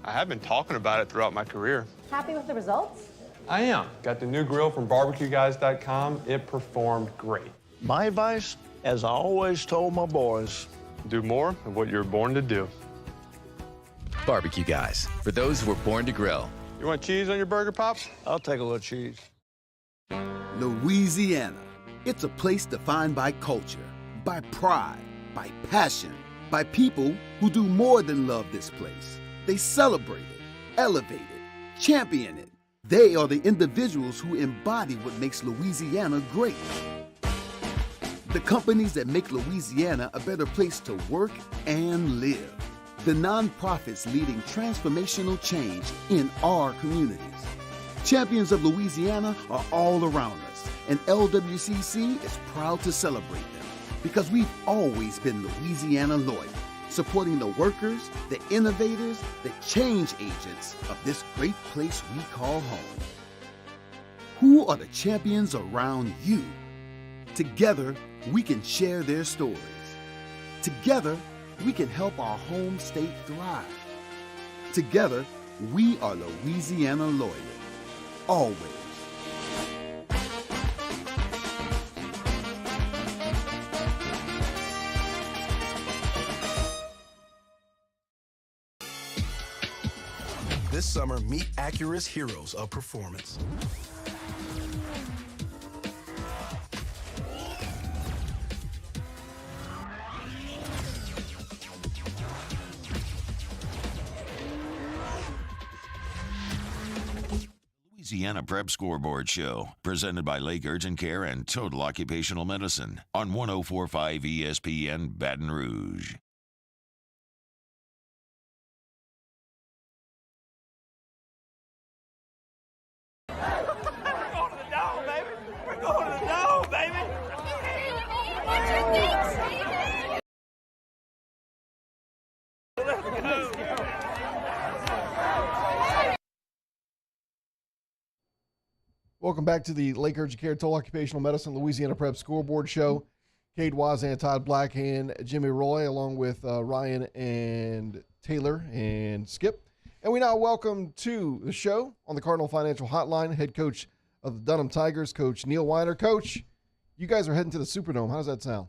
I have been talking about it throughout my career. Happy with the results? I am. Got the new grill from barbecueguys.com. It performed great. My advice, as I always told my boys, do more of what you're born to do. Barbecue Guys, for those who were born to grill. You want cheese on your burger, Pops? I'll take a little cheese. Louisiana. It's a place defined by culture, by pride, by passion, by people who do more than love this place. They celebrate it, elevate it, champion it. They are the individuals who embody what makes Louisiana great. The companies that make Louisiana a better place to work and live. The nonprofits leading transformational change in our communities. Champions of Louisiana are all around us, and LWCC is proud to celebrate them because we've always been Louisiana loyal, supporting the workers, the innovators, the change agents of this great place we call home. Who are the champions around you? Together, we can share their stories. Together, we can help our home state thrive. Together, we are Louisiana loyal. Always. This summer, meet Acura's heroes of performance. Louisiana Prep Scoreboard Show, presented by Lake Urgent Care and Total Occupational Medicine on 104.5 ESPN Baton Rouge. Welcome back to the Lake Urgent Care Total Occupational Medicine Louisiana Prep Scoreboard Show. Cade Wazan, Todd Black, and Jimmy Roy, along with Ryan and Taylor and Skip. And we now welcome to the show on the Cardinal Financial Hotline, head coach of the Dunham Tigers, Coach Neil Weiner. Coach, you guys are heading to the Superdome. How does that sound?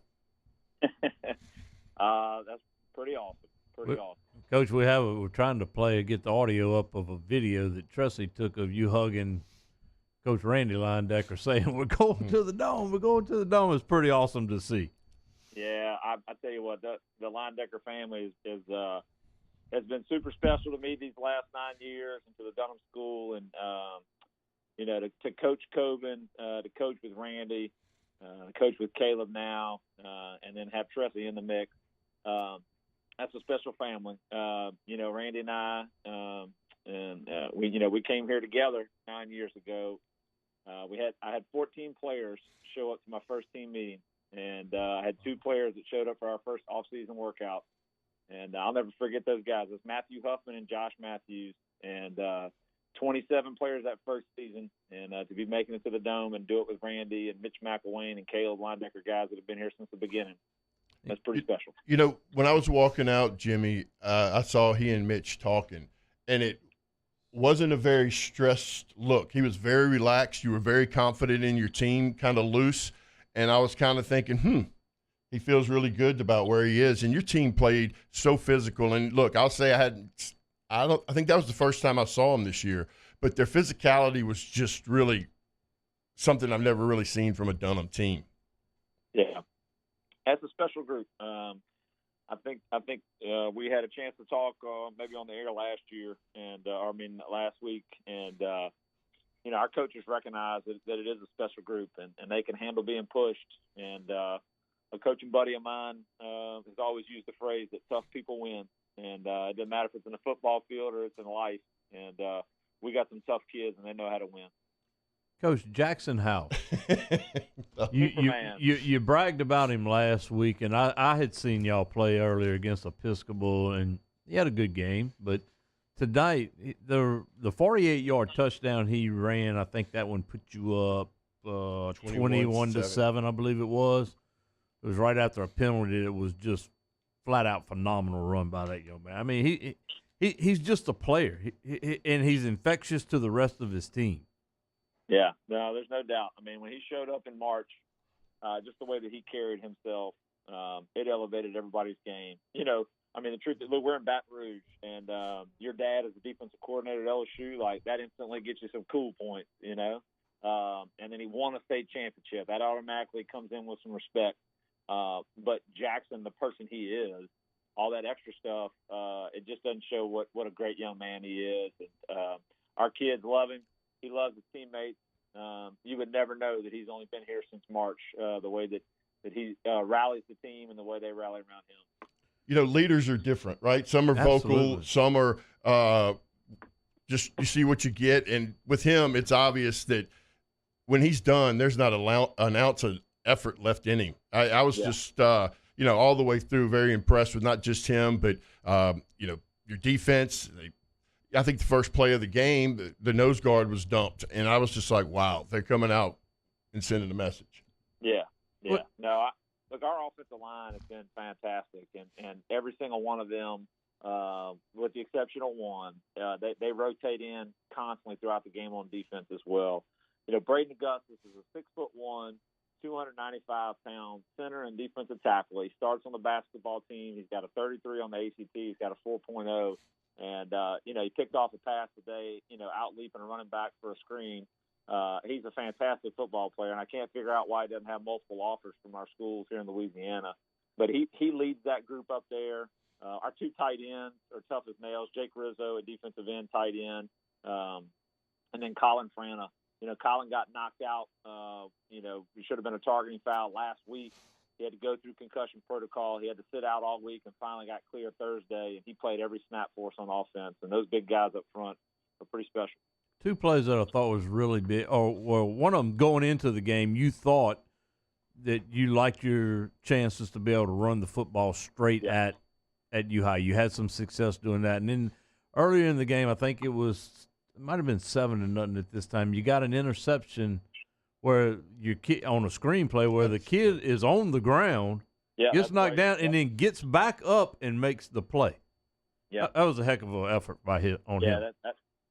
That's pretty awesome. Pretty awesome. Coach, we're trying to get the audio up of a video that Tressie took of you hugging Coach Randy Linedecker, saying we're going to the Dome. We're going to the Dome. It's pretty awesome to see. Yeah, I tell you what, the Linedecker family has been super special to me these last 9 years, and to the Dunham School, and to Coach Coben, to coach with Randy, coach with Caleb now, and then have Tressie in the mix. That's a special family. Randy and I, we came here together 9 years ago. I had 14 players show up to my first team meeting, and I had 2 players that showed up for our first off-season workout. And I'll never forget those guys. It's Matthew Huffman and Josh Matthews, and 27 players that first season. And to be making it to the Dome and do it with Randy and Mitch McElwain and Caleb Linedecker, guys that have been here since the beginning. That's pretty special. When I was walking out, Jimmy, I saw he and Mitch talking, and it wasn't a very stressed look. He was very relaxed. You were very confident in your team, kind of loose. And I was kind of thinking, he feels really good about where he is. And your team played so physical. And look, I'll say I think that was the first time I saw them this year. But their physicality was just really something I've never really seen from a Dunham team. Yeah, that's a special group. I think we had a chance to talk maybe on the air last year, and last week, and our coaches recognize that it is a special group, and they can handle being pushed. And a coaching buddy of mine has always used the phrase that tough people win, and it doesn't matter if it's in a football field or it's in life. And we got some tough kids, and they know how to win. Coach Jackson House, you bragged about him last week, and I had seen y'all play earlier against Episcopal, and he had a good game. But tonight, the 48-yard touchdown he ran, I think that one put you up 21-7, I believe it was. It was right after a penalty. It was just flat out phenomenal run by that young man. I mean, he's just a player, and he's infectious to the rest of his team. Yeah, no, there's no doubt. I mean, when he showed up in March, just the way that he carried himself, it elevated everybody's game. You know, I mean, the truth is, look, we're in Baton Rouge, and your dad is the defensive coordinator at LSU. Like, that instantly gets you some cool points, you know. And then he won a state championship. That automatically comes in with some respect. But Jackson, the person he is, all that extra stuff, it just doesn't show what a great young man he is. And our kids love him. He loves his teammates. You would never know that he's only been here since March, the way that he rallies the team and the way they rally around him. You know, leaders are different, right? Some are vocal, some are just you see what you get. And with him, it's obvious that when he's done, there's not an ounce of effort left in him. I was just, all the way through very impressed with not just him, but, your defense. I think the first play of the game, the nose guard was dumped, and I was just like, wow, they're coming out and sending a message. Yeah. No, look, our offensive line has been fantastic, and every single one of them, with the exception of one, they rotate in constantly throughout the game on defense as well. You know, Braden Augustus is a 6'1", 295-pound center and defensive tackle. He starts on the basketball team. He's got a 33 on the ACT. He's got a 4.0. And, he picked off a pass today, out leaping a running back for a screen. He's a fantastic football player, and I can't figure out why he doesn't have multiple offers from our schools here in Louisiana. But he leads that group up there. Our two tight ends are tough as nails. Jake Rizzo, a defensive end tight end, and then Colin Frana. Colin got knocked out. He should have been a targeting foul last week. He had to go through concussion protocol. He had to sit out all week and finally got clear Thursday, and he played every snap for us on offense. And those big guys up front are pretty special. Two plays that I thought was really big. One of them going into the game, you thought that you liked your chances to be able to run the football straight at U-High. You had some success doing that. And then earlier in the game, I think it might have been 7-0 at this time. You got an interception where your kid on a screenplay where the kid is on the ground, gets knocked down, and then gets back up and makes the play. Yeah, that was a heck of an effort by him. Yeah,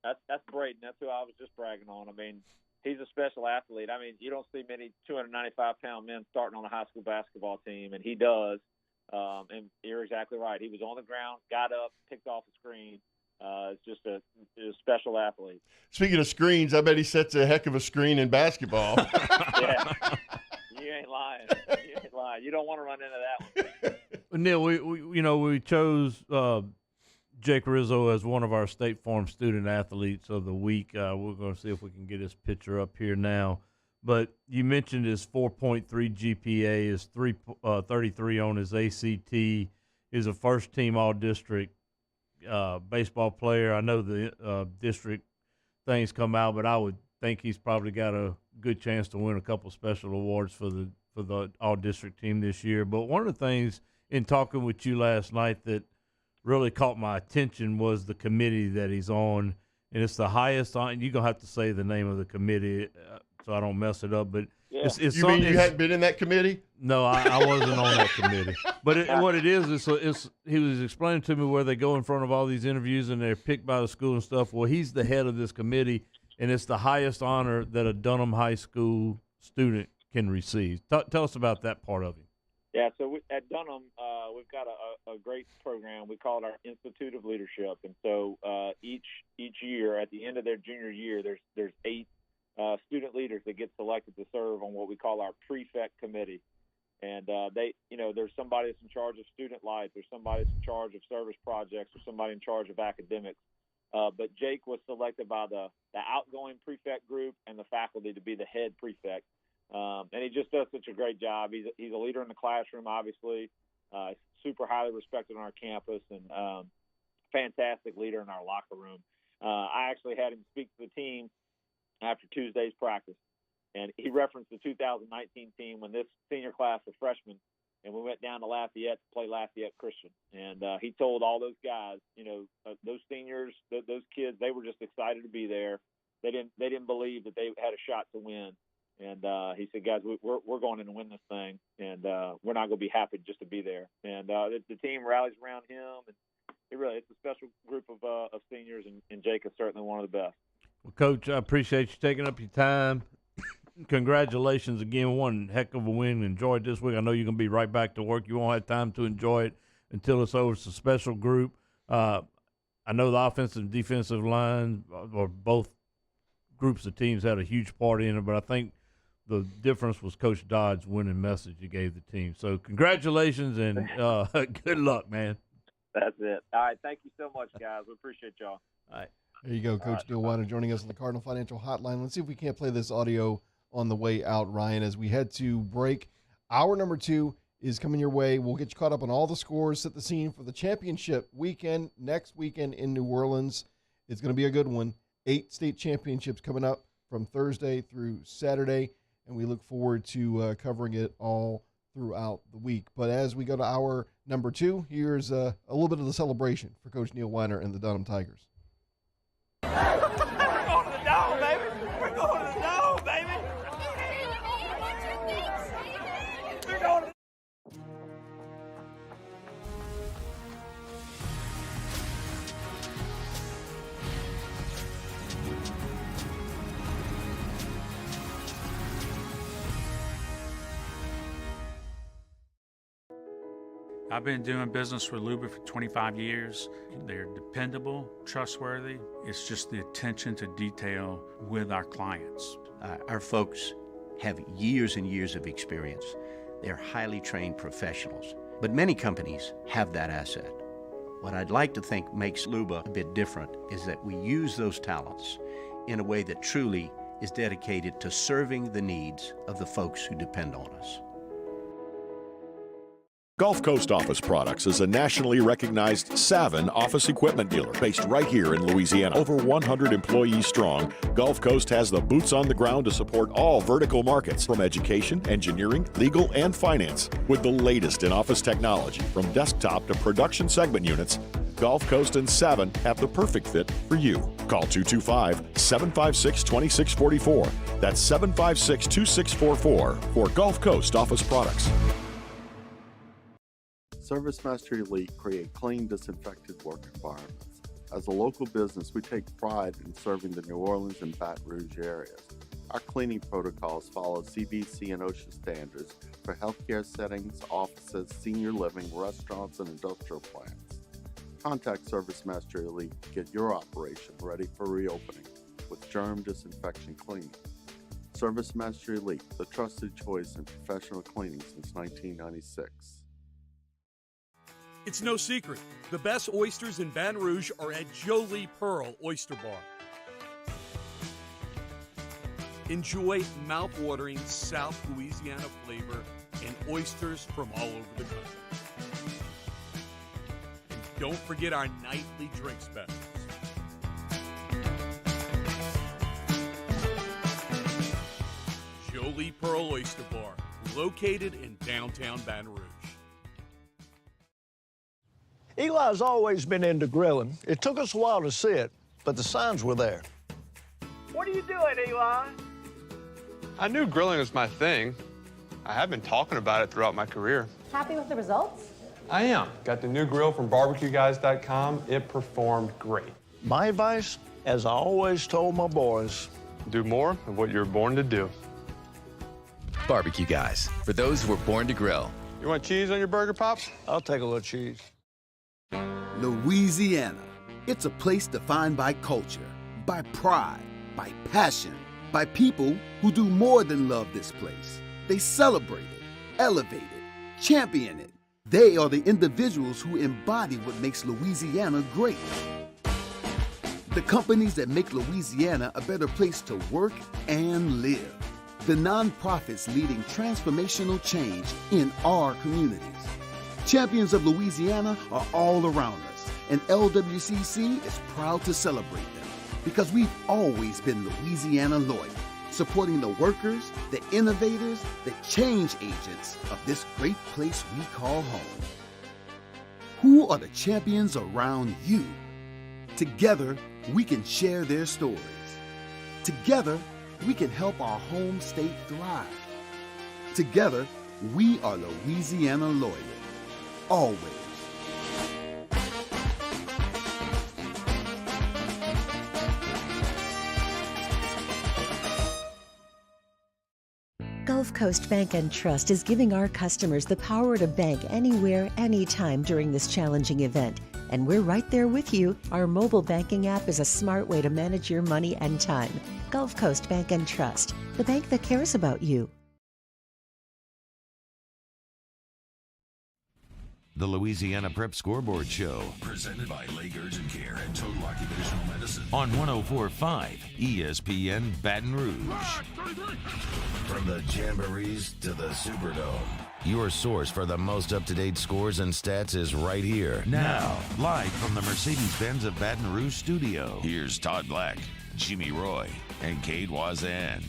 that's Braden. That's who I was just bragging on. I mean, he's a special athlete. I mean, you don't see many 295-pound men starting on a high school basketball team, and he does. And you're exactly right. He was on the ground, got up, picked off the screen. It's just a special athlete. Speaking of screens, I bet he sets a heck of a screen in basketball. Yeah, you ain't lying. You don't want to run into that one. Neil, we chose Jake Rizzo as one of our State Farm Student Athletes of the Week. We're going to see if we can get his picture up here now. But you mentioned his 4.3 GPA, his 33 on his ACT. He's a first-team All-District baseball player. I know the district things come out, but I would think he's probably got a good chance to win a couple special awards for the all-district team this year. But one of the things in talking with you last night that really caught my attention was the committee that he's on, and it's the highest on. You're gonna have to say the name of the committee so I don't mess it up. But it's you mean you hadn't been in that committee? No, I wasn't on that committee. But what it is he was explaining to me where they go in front of all these interviews and they're picked by the school and stuff. Well, he's the head of this committee, and it's the highest honor that a Dunham High School student can receive. Tell us about that part of it. Yeah, so at Dunham, we've got a great program. We call it our Institute of Leadership, and so each year, at the end of their junior year, there's 8 student leaders that get selected to serve on what we call our prefect committee. And there's somebody that's in charge of student life, there's somebody that's in charge of service projects, or somebody in charge of academics. But Jake was selected by the outgoing prefect group and the faculty to be the head prefect. And he just does such a great job. He's a leader in the classroom, obviously. Super highly respected on our campus, and fantastic leader in our locker room. I actually had him speak to the team after Tuesday's practice, and he referenced the 2019 team when this senior class was freshmen, and we went down to Lafayette to play Lafayette Christian. And he told all those guys, those seniors, those kids, they were just excited to be there. They didn't believe that they had a shot to win. And he said, guys, we're going in to win this thing, and we're not going to be happy just to be there. And the team rallies around him, and it's a special group of seniors, and Jake is certainly one of the best. Well, Coach, I appreciate you taking up your time. Congratulations again. One heck of a win. Enjoyed this week. I know you're going to be right back to work. You won't have time to enjoy it until it's over. It's a special group. I know the offensive and defensive line, or both groups of teams, had a huge part in it, but I think the difference was Coach Dodd's winning message he gave the team. So congratulations and good luck, man. That's it. All right. Thank you so much, guys. We appreciate y'all. All right. There you go, Coach Neil Weiner joining us on the Cardinal Financial Hotline. Let's see if we can't play this audio on the way out, Ryan, as we head to break. Hour number 2 is coming your way. We'll get you caught up on all the scores, set the scene for the championship weekend, next weekend in New Orleans. It's going to be a good one. 8 state championships coming up from Thursday through Saturday, and we look forward to covering it all throughout the week. But as we go to hour number 2, here's a little bit of the celebration for Coach Neil Weiner and the Dunham Tigers. We're going to the dome, baby. We're going to the dome, baby. We're going to I've been doing business with Luba for 25 years. They're dependable, trustworthy. It's just the attention to detail with our clients. Our folks have years and years of experience. They're highly trained professionals, but many companies have that asset. What I'd like to think makes Luba a bit different is that we use those talents in a way that truly is dedicated to serving the needs of the folks who depend on us. Gulf Coast Office Products is a nationally recognized Savin office equipment dealer based right here in Louisiana. Over 100 employees strong, Gulf Coast has the boots on the ground to support all vertical markets, from education, engineering, legal, and finance. With the latest in office technology, from desktop to production segment units, Gulf Coast and Savin have the perfect fit for you. Call 225-756-2644. That's 756-2644 for Gulf Coast Office Products. ServiceMaster Elite create clean, disinfected work environments. As a local business, we take pride in serving the New Orleans and Baton Rouge areas. Our cleaning protocols follow CDC and OSHA standards for healthcare settings, offices, senior living, restaurants, and industrial plants. Contact ServiceMaster Elite to get your operation ready for reopening with germ disinfection cleaning. ServiceMaster Elite, the trusted choice in professional cleaning since 1996. It's no secret, the best oysters in Baton Rouge are at Jolie Pearl Oyster Bar. Enjoy mouth-watering South Louisiana flavor and oysters from all over the country. And don't forget our nightly drink specials. Jolie Pearl Oyster Bar, located in downtown Baton Rouge. Eli's always been into grilling. It took us a while to see it, but the signs were there. What are you doing, Eli? I knew grilling was my thing. I have been talking about it throughout my career. Happy with the results? I am. Got the new grill from barbecueguys.com. It performed great. My advice, as I always told my boys, do more of what you're born to do. Barbecue Guys, for those who were born to grill. You want cheese on your burger, Pops? I'll take a little cheese. Louisiana. It's a place defined by culture, by pride, by passion, by people who do more than love this place. They celebrate it, elevate it, champion it. They are the individuals who embody what makes Louisiana great. The companies that make Louisiana a better place to work and live. The nonprofits leading transformational change in our communities. Champions of Louisiana are all around us, and LWCC is proud to celebrate them because we've always been Louisiana loyal, supporting the workers, the innovators, the change agents of this great place we call home. Who are the champions around you? Together, we can share their stories. Together, we can help our home state thrive. Together, we are Louisiana Loyal. Always. Gulf Coast Bank and Trust is giving our customers the power to bank anywhere, anytime during this challenging event. And we're right there with you. Our mobile banking app is a smart way to manage your money and time. Gulf Coast Bank and Trust, the bank that cares about you. The Louisiana Prep Scoreboard Show, presented by Lake Urgent Care and Total Occupational Medicine on 104.5 ESPN Baton Rouge. From the Jamborees to the Superdome, your source for the most up-to-date scores and stats is right here. Now, live from the Mercedes-Benz of Baton Rouge studio, here's Todd Black, Jimmy Roy, and Cade Wazan.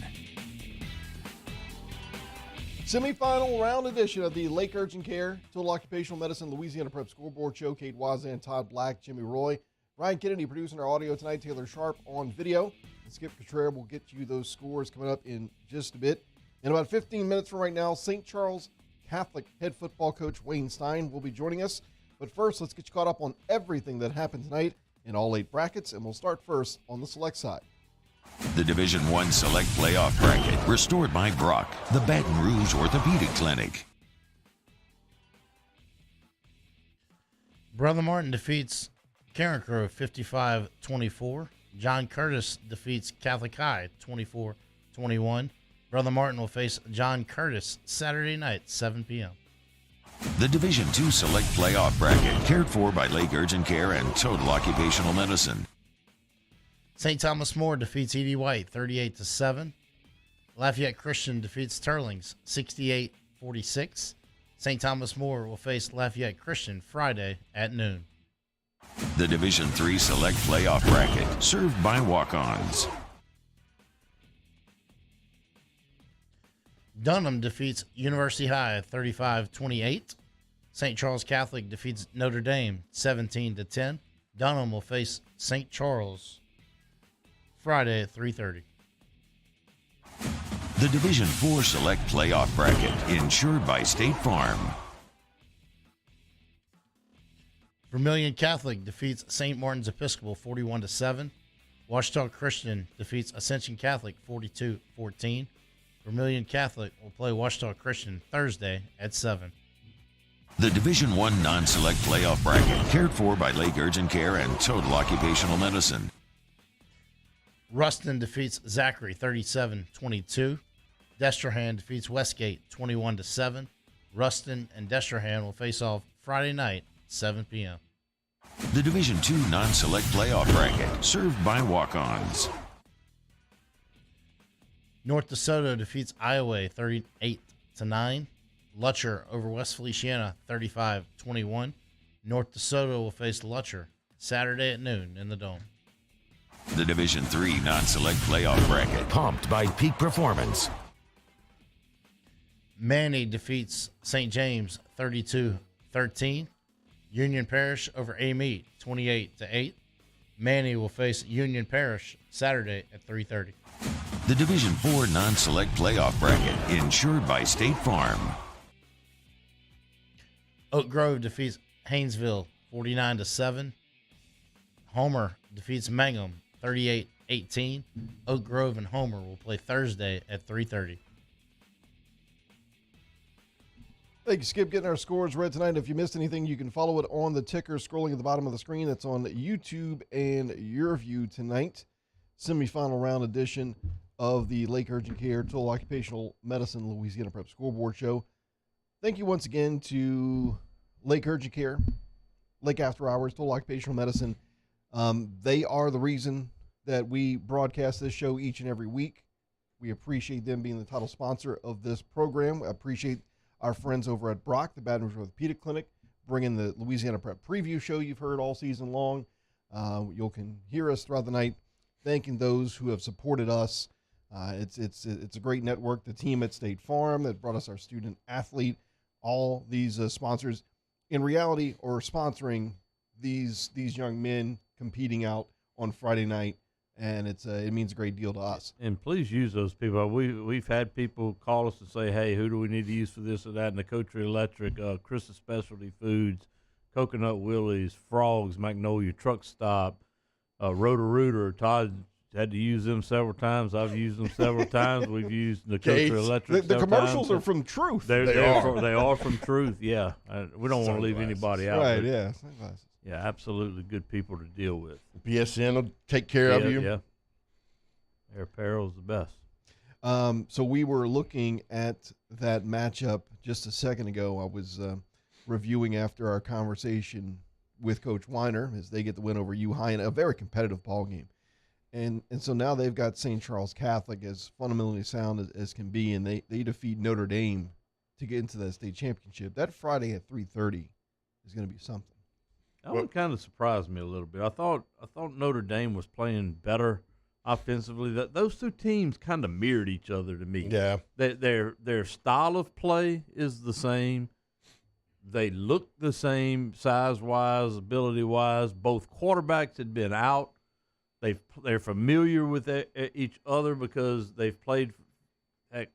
Semifinal round edition of the Lake Urgent Care Total Occupational Medicine Louisiana Prep Scoreboard Show. Cade Wazan, Todd Black, Jimmy Roy, Ryan Kennedy producing our audio tonight. Taylor Sharp on video. And Skip Cotrera will get you those scores coming up in just a bit. In about 15 minutes from right now, St. Charles Catholic head football coach Wayne Stein will be joining us. But first, let's get you caught up on everything that happened tonight in all 8 brackets, and we'll start first on the select side. The Division I Select Playoff Bracket, restored by Brock, the Baton Rouge Orthopedic Clinic. Brother Martin defeats Carencro 55-24. John Curtis defeats Catholic High 24-21. Brother Martin will face John Curtis Saturday night, 7 p.m. The Division II Select Playoff Bracket, cared for by Lake Urgent Care and Total Occupational Medicine. St. Thomas More defeats E.D. White 38-7. Lafayette Christian defeats Turlings 68-46. St. Thomas More will face Lafayette Christian Friday at noon. The Division III Select Playoff Bracket, served by walk-ons. Dunham defeats University High 35-28. St. Charles Catholic defeats Notre Dame 17-10. Dunham will face St. Charles Friday at 3:30. The Division IV Select Playoff Bracket, insured by State Farm. Vermilion Catholic defeats St. Martin's Episcopal 41-7. Ouachita Christian defeats Ascension Catholic 42-14. Vermilion Catholic will play Ouachita Christian Thursday at 7. The Division I Non-Select Playoff Bracket, cared for by Lake Urgent Care and Total Occupational Medicine. Ruston defeats Zachary 37-22. Destrehan defeats Westgate 21-7. Ruston and Destrehan will face off Friday night, 7 p.m. The Division II Non-Select Playoff Bracket, served by walk-ons. North DeSoto defeats Iowa 38-9. Lutcher over West Feliciana 35-21. North DeSoto will face Lutcher Saturday at noon in the Dome. The Division III Non-Select Playoff Bracket, pumped by Peak Performance. Manny defeats St. James 32-13. Union Parish over Amite 28-8. Manny will face Union Parish Saturday at 3:30. The Division IV Non-Select Playoff Bracket, insured by State Farm. Oak Grove defeats Haynesville 49-7. Homer defeats Mangum 38-18. Oak Grove and Homer will play Thursday at 3:30. Thank you, Skip, getting our scores read tonight. If you missed anything, you can follow it on the ticker scrolling at the bottom of the screen. That's on YouTube and YourView tonight. Semifinal round edition of the Lake Urgent Care Total Occupational Medicine Louisiana Prep Scoreboard Show. Thank you once again to Lake Urgent Care, Lake After Hours, Total Occupational Medicine. They are the reason that we broadcast this show each and every week. We appreciate them being the title sponsor of this program. I appreciate our friends over at Brock, the Baton Rouge Orthopedic Clinic, bringing the Louisiana Prep Preview show you've heard all season long. You can hear us throughout the night thanking those who have supported us. It's a great network. The team at State Farm that brought us our student athlete, all these sponsors in reality are sponsoring these young men competing out on Friday night and it means a great deal to us. And please use those people. We've had people call us and say, hey, who do we need to use for this or that? And the Coterie Electric, Chris's Specialty Foods, Coconut Willie's, Frogs, Magnolia Truck Stop, Roto-Rooter. Todd had to use them several times. I've used them several times. We've used the Coterie Electric. The commercials are from Truth. They are from Truth. Yeah, we don't want to leave anybody out. Right? Yeah, sunglasses. Yeah, absolutely good people to deal with. BSN will take care of you. Yeah, their apparel is the best. So we were looking at that matchup just a second ago. I was reviewing after our conversation with Coach Weiner as they get the win over U High in a very competitive ball game. And so now they've got St. Charles Catholic as fundamentally sound as can be, and they defeat Notre Dame to get into that state championship. That Friday at 3:30 is going to be something. That one kind of surprised me a little bit. I thought Notre Dame was playing better offensively. Those two teams kind of mirrored each other to me. Yeah, their style of play is the same. They look the same size-wise, ability-wise. Both quarterbacks had been out. They're familiar with each other because they've played. Heck,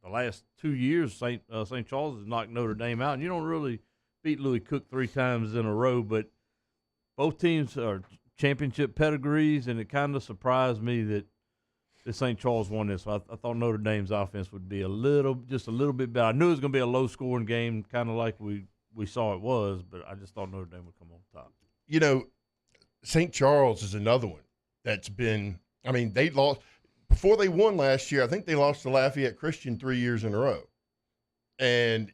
the last 2 years, St. Charles has knocked Notre Dame out, and you don't really beat Louis Cook 3 times in a row. But both teams are championship pedigrees, and it kind of surprised me that St. Charles won this. So I thought Notre Dame's offense would be just a little bit better. I knew it was going to be a low-scoring game, kind of like we saw it was, but I just thought Notre Dame would come on top. You know, St. Charles is another one that's been – I mean, they lost – before they won last year, I think they lost to Lafayette Christian 3 years in a row. And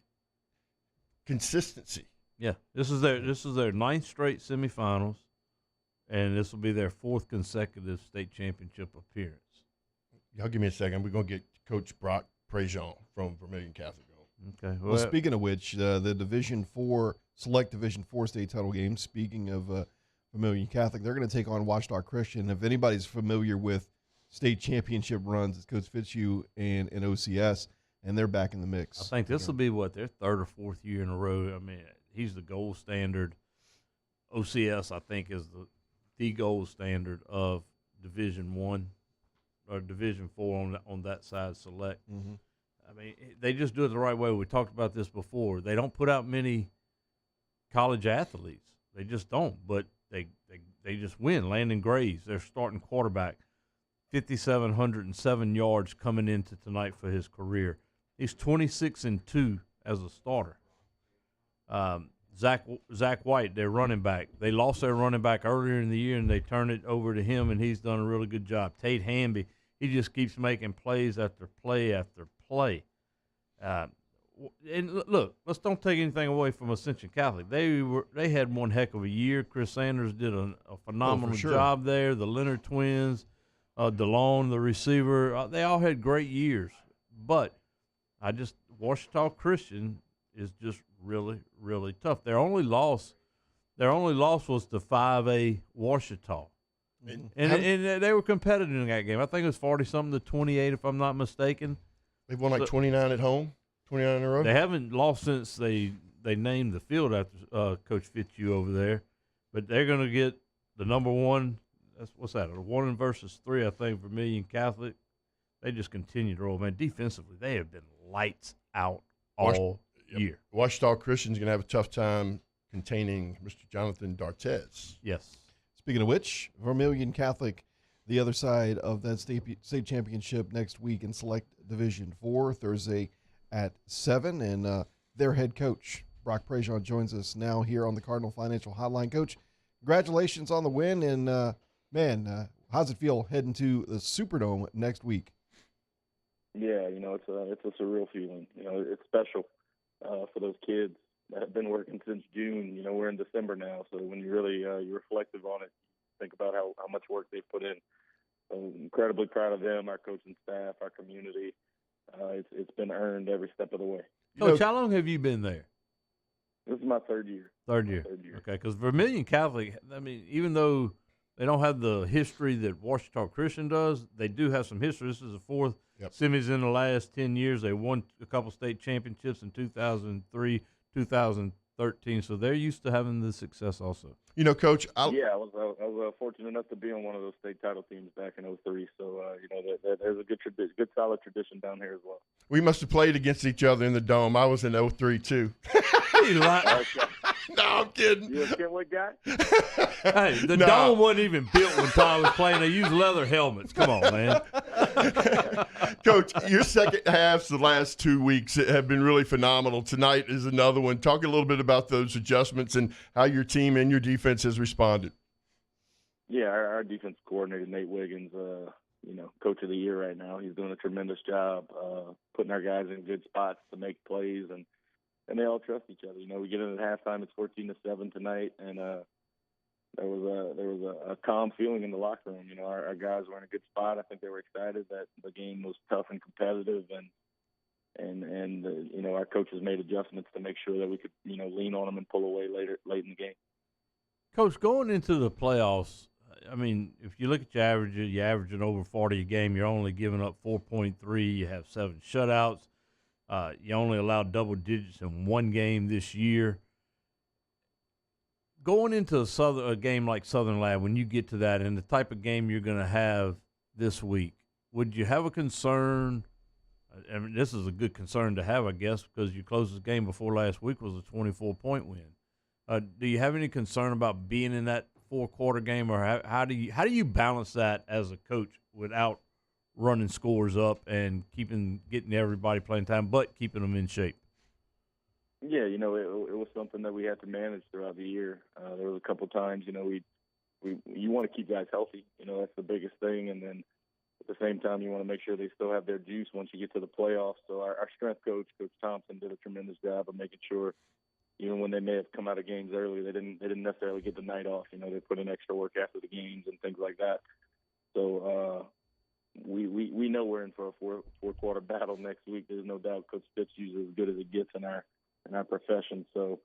consistency. Yeah, this is their ninth straight semifinals, and this will be their 4th consecutive state championship appearance. Y'all give me a second. We're going to get Coach Brock Prejean from Vermilion Catholic on. Okay. Well, speaking of which, the select Division 4 state title game, speaking of Vermilion Catholic, they're going to take on Watchdog Christian. If anybody's familiar with state championship runs, it's Coach Fitzhugh and OCS, and they're back in the mix. I think this will be, their 3rd or 4th year in a row. I mean, he's the gold standard. OCS, I think, is the gold standard of Division 1 or Division 4 on that side select. Mm-hmm. I mean, they just do it the right way. We talked about this before. They don't put out many college athletes. They just don't, but they just win. Landon Graves, their starting quarterback, 5,707 yards coming into tonight for his career. He's 26-2 as a starter. Zach White, their running back. They lost their running back earlier in the year, and they turned it over to him, and he's done a really good job. Tate Hamby, he just keeps making plays after play after play. And look, let's don't take anything away from Ascension Catholic. They had one heck of a year. Chris Sanders did a phenomenal job there. The Leonard twins, DeLone, the receiver, they all had great years. But Ouachita Christian is just really, really tough. Their only loss was to 5A Ouachita. And they were competitive in that game. I think it was 40-something to 28, if I'm not mistaken. They've won 29 at home, 29 in a row. They haven't lost since they named the field after Coach Fitzhugh over there. But they're going to get the number 1. What's that? A 1 versus 3, I think, Vermilion Catholic. They just continue to roll. Man, defensively, they have been lights out all year. Ouachita Christian's going to have a tough time containing Mr. Jonathan D'Artez. Yes. Speaking of which, Vermilion Catholic, the other side of that state championship next week in Select Division 4, Thursday at 7. And their head coach, Brock Prejean, joins us now here on the Cardinal Financial Hotline. Coach, congratulations on the win. And, how's it feel heading to the Superdome next week? Yeah, it's a surreal feeling. It's special for those kids that have been working since June. We're in December now, so when you really you're reflective on it, think about how much work they've put in. So incredibly proud of them, our coaching staff, our community. It's been earned every step of the way. Coach, how long have you been there? This is my 3rd year. Third year. Okay, because Vermilion Catholic, I mean, even though they don't have the history that Ouachita Christian does, they do have some history. This is the 4th semis in the last 10 years. They won a couple state championships in 2003, 2000, 13, so they're used to having the success also. You know, Coach, I was fortunate enough to be on one of those state title teams back in '03. So there's a good solid tradition down here as well. We must have played against each other in the Dome. I was in '03 too. No, I'm kidding. You a Kenwood guy? Hey, the Dome wasn't even built when Ty was playing. They used leather helmets. Come on, man. Coach, your second halves the last 2 weeks have been really phenomenal. Tonight is another one. Talk a little bit about those adjustments and how your team and your defense has responded. Yeah, our defense coordinator, Nate Wiggins, coach of the year right now. He's doing a tremendous job putting our guys in good spots to make plays, and they all trust each other. We get in at halftime, it's 14-7 tonight, and there was a calm feeling in the locker room. Our guys were in a good spot. I think they were excited that the game was tough and competitive, and our coaches made adjustments to make sure that we could lean on them and pull away late in the game. Coach, going into the playoffs, I mean, if you look at your averages, you're averaging over 40 a game. You're only giving up 4.3. You have 7 shutouts. You only allowed double digits in one game this year. Going into a game like Southern Lab, when you get to that and the type of game you're going to have this week, would you have a concern? I mean, this is a good concern to have, I guess, because your closest game before last week was a 24-point win. Do you have any concern about being in that 4-quarter game, or how do you balance that as a coach without running scores up and getting everybody playing time, but keeping them in shape? Yeah, it was something that we had to manage throughout the year. There was a couple times, you want to keep guys healthy. That's the biggest thing, and then at the same time, you want to make sure they still have their juice once you get to the playoffs. So our strength coach, Coach Thompson, did a tremendous job of making sure, even when they may have come out of games early, they didn't necessarily get the night off. They put in extra work after the games and things like that. So we know we're in for a four-quarter battle next week. There's no doubt Coach Fitz is as good as it gets in our profession. So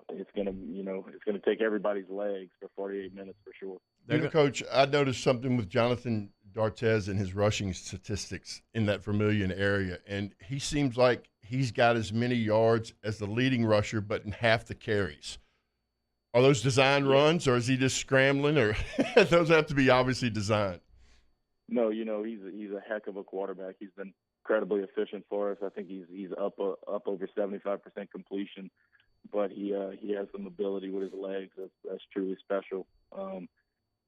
it's gonna take everybody's legs for 48 minutes for sure. Coach, I noticed something with Jonathan D'Artez and his rushing statistics in that Vermilion area, and he seems like he's got as many yards as the leading rusher, but in half the carries. Are those design runs, or is he just scrambling, or those have to be obviously designed? No, he's a heck of a quarterback. He's been incredibly efficient for us. I think he's up over 75% completion, but he has some ability with his legs that's truly special.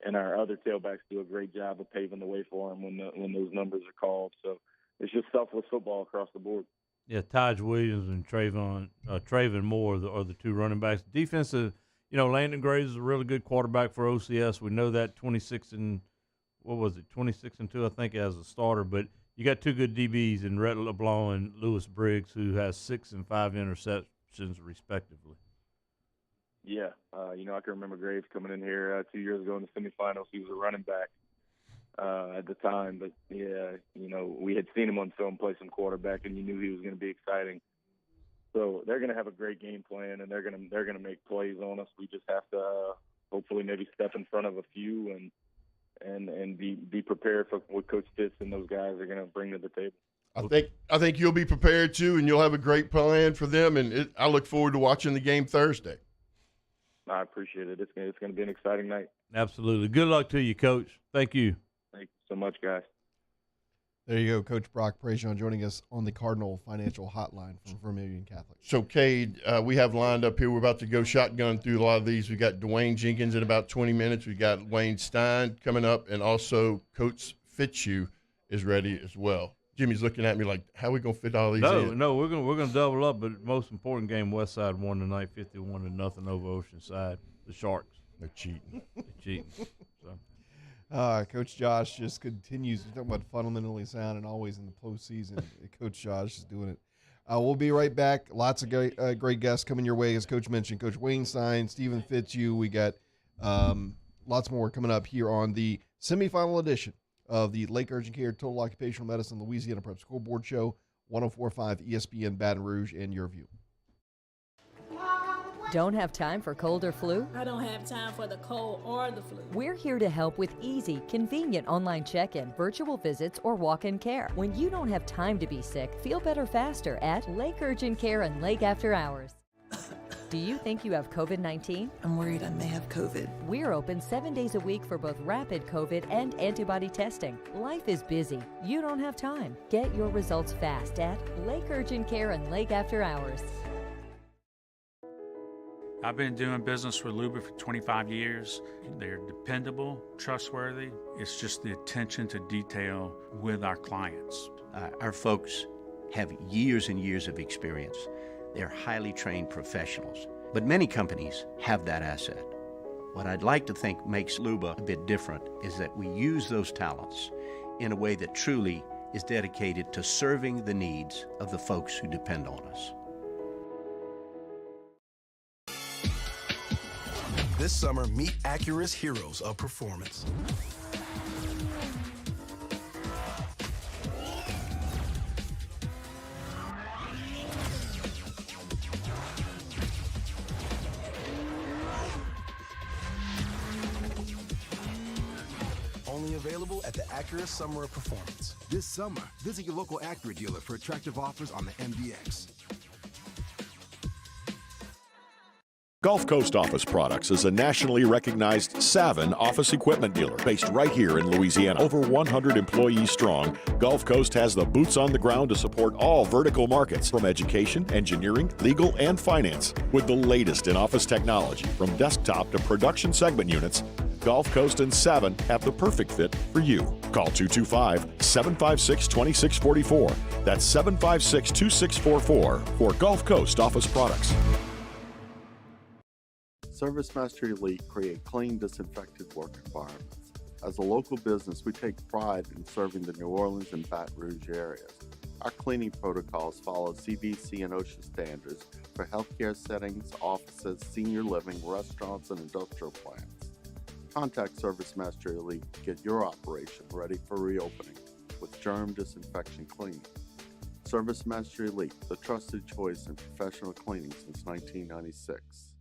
And our other tailbacks do a great job of paving the way for him when those numbers are called. So it's just selfless football across the board. Yeah, Taj Williams and Traven Moore are the two running backs. Defensive, Landon Graves is a really good quarterback for OCS. We know that 26 and 2, I think, as a starter. But you got two good DBs in Rhett LeBlanc and Lewis Briggs, who has 6 and 5 interceptions respectively. Yeah, I can remember Graves coming in here 2 years ago in the semifinals. He was a running back at the time, but yeah, we had seen him on film play some quarterback, and you knew he was going to be exciting. So they're going to have a great game plan, and they're going to make plays on us. We just have to hopefully maybe step in front of a few and be prepared for what Coach Fitz and those guys are going to bring to the table. I think you'll be prepared too, and you'll have a great plan for them. And I look forward to watching the game Thursday. I appreciate it. It's going to be an exciting night. Absolutely. Good luck to you, Coach. Thank you. Thank you so much, guys. There you go, Coach Brock Prejean joining us on the Cardinal Financial Hotline from Vermilion Catholic. So, Cade, we have lined up here. We're about to go shotgun through a lot of these. We got Dwayne Jenkins in about 20 minutes. We got Wayne Stein coming up, and also Coach Fitzhugh is ready as well. Jimmy's looking at me like, how are we going to fit all these in? No, we're going to double up, but most important game, Westside won tonight, 51-0 over Oceanside. The Sharks. They're cheating. So. Coach Josh just continues to talk about fundamentally sound and always in the postseason. Coach Josh is doing it. We'll be right back. Lots of great guests coming your way, as Coach mentioned. Coach Wayne Stein, Stephen Fitzhugh. We got lots more coming up here on the semifinal edition of the Lake Urgent Care Total Occupational Medicine Louisiana Prep Scoreboard Show, 104.5 ESPN Baton Rouge, and your view. Don't have time for cold or flu? I don't have time for the cold or the flu. We're here to help with easy, convenient online check-in, virtual visits, or walk-in care. When you don't have time to be sick, feel better faster at Lake Urgent Care and Lake After Hours. Do you think you have COVID-19? I'm worried I may have COVID. We're open 7 days a week for both rapid COVID and antibody testing. Life is busy. You don't have time. Get your results fast at Lake Urgent Care and Lake After Hours. I've been doing business with Luba for 25 years. They're dependable, trustworthy. It's just the attention to detail with our clients. Our folks have years and years of experience. They're highly trained professionals. But many companies have that asset. What I'd like to think makes Luba a bit different is that we use those talents in a way that truly is dedicated to serving the needs of the folks who depend on us. This summer, meet Acura's heroes of performance. Only available at the Acura Summer of Performance. This summer, visit your local Acura dealer for attractive offers on the MDX. Gulf Coast Office Products is a nationally recognized Savin office equipment dealer based right here in Louisiana. Over 100 employees strong, Gulf Coast has the boots on the ground to support all vertical markets from education, engineering, legal, and finance. With the latest in office technology, from desktop to production segment units, Gulf Coast and Savin have the perfect fit for you. Call 225-756-2644. That's 756-2644 for Gulf Coast Office Products. ServiceMaster Elite create clean, disinfected work environments. As a local business, we take pride in serving the New Orleans and Baton Rouge areas. Our cleaning protocols follow CDC and OSHA standards for healthcare settings, offices, senior living, restaurants, and industrial plants. Contact ServiceMaster Elite to get your operation ready for reopening with germ disinfection cleaning. ServiceMaster Elite, the trusted choice in professional cleaning since 1996.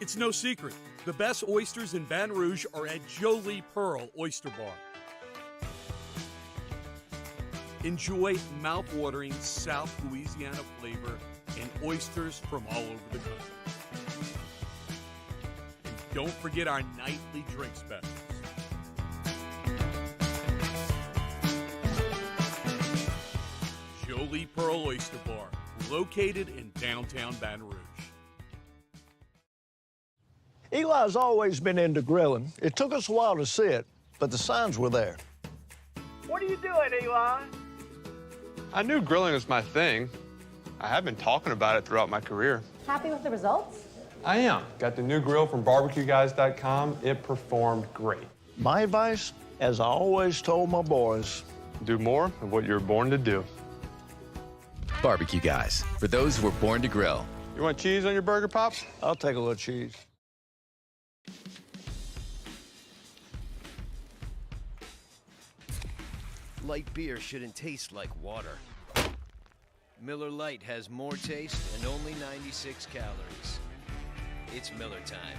It's no secret. The best oysters in Baton Rouge are at Jolie Pearl Oyster Bar. Enjoy mouth-watering South Louisiana flavor and oysters from all over the country. And don't forget our nightly drink specials. Jolie Pearl Oyster Bar, located in downtown Baton Rouge. Eli's always been into grilling. It took us a while to see it, but the signs were there. What are you doing, Eli? I knew grilling was my thing. I have been talking about it throughout my career. Happy with the results? I am. Got the new grill from barbecueguys.com. It performed great. My advice, as I always told my boys, do more of what you're born to do. Barbecue Guys, for those who were born to grill. You want cheese on your burger, Pops? I'll take a little cheese. Light beer shouldn't taste like water. Miller Lite has more taste and only 96 calories. It's Miller time.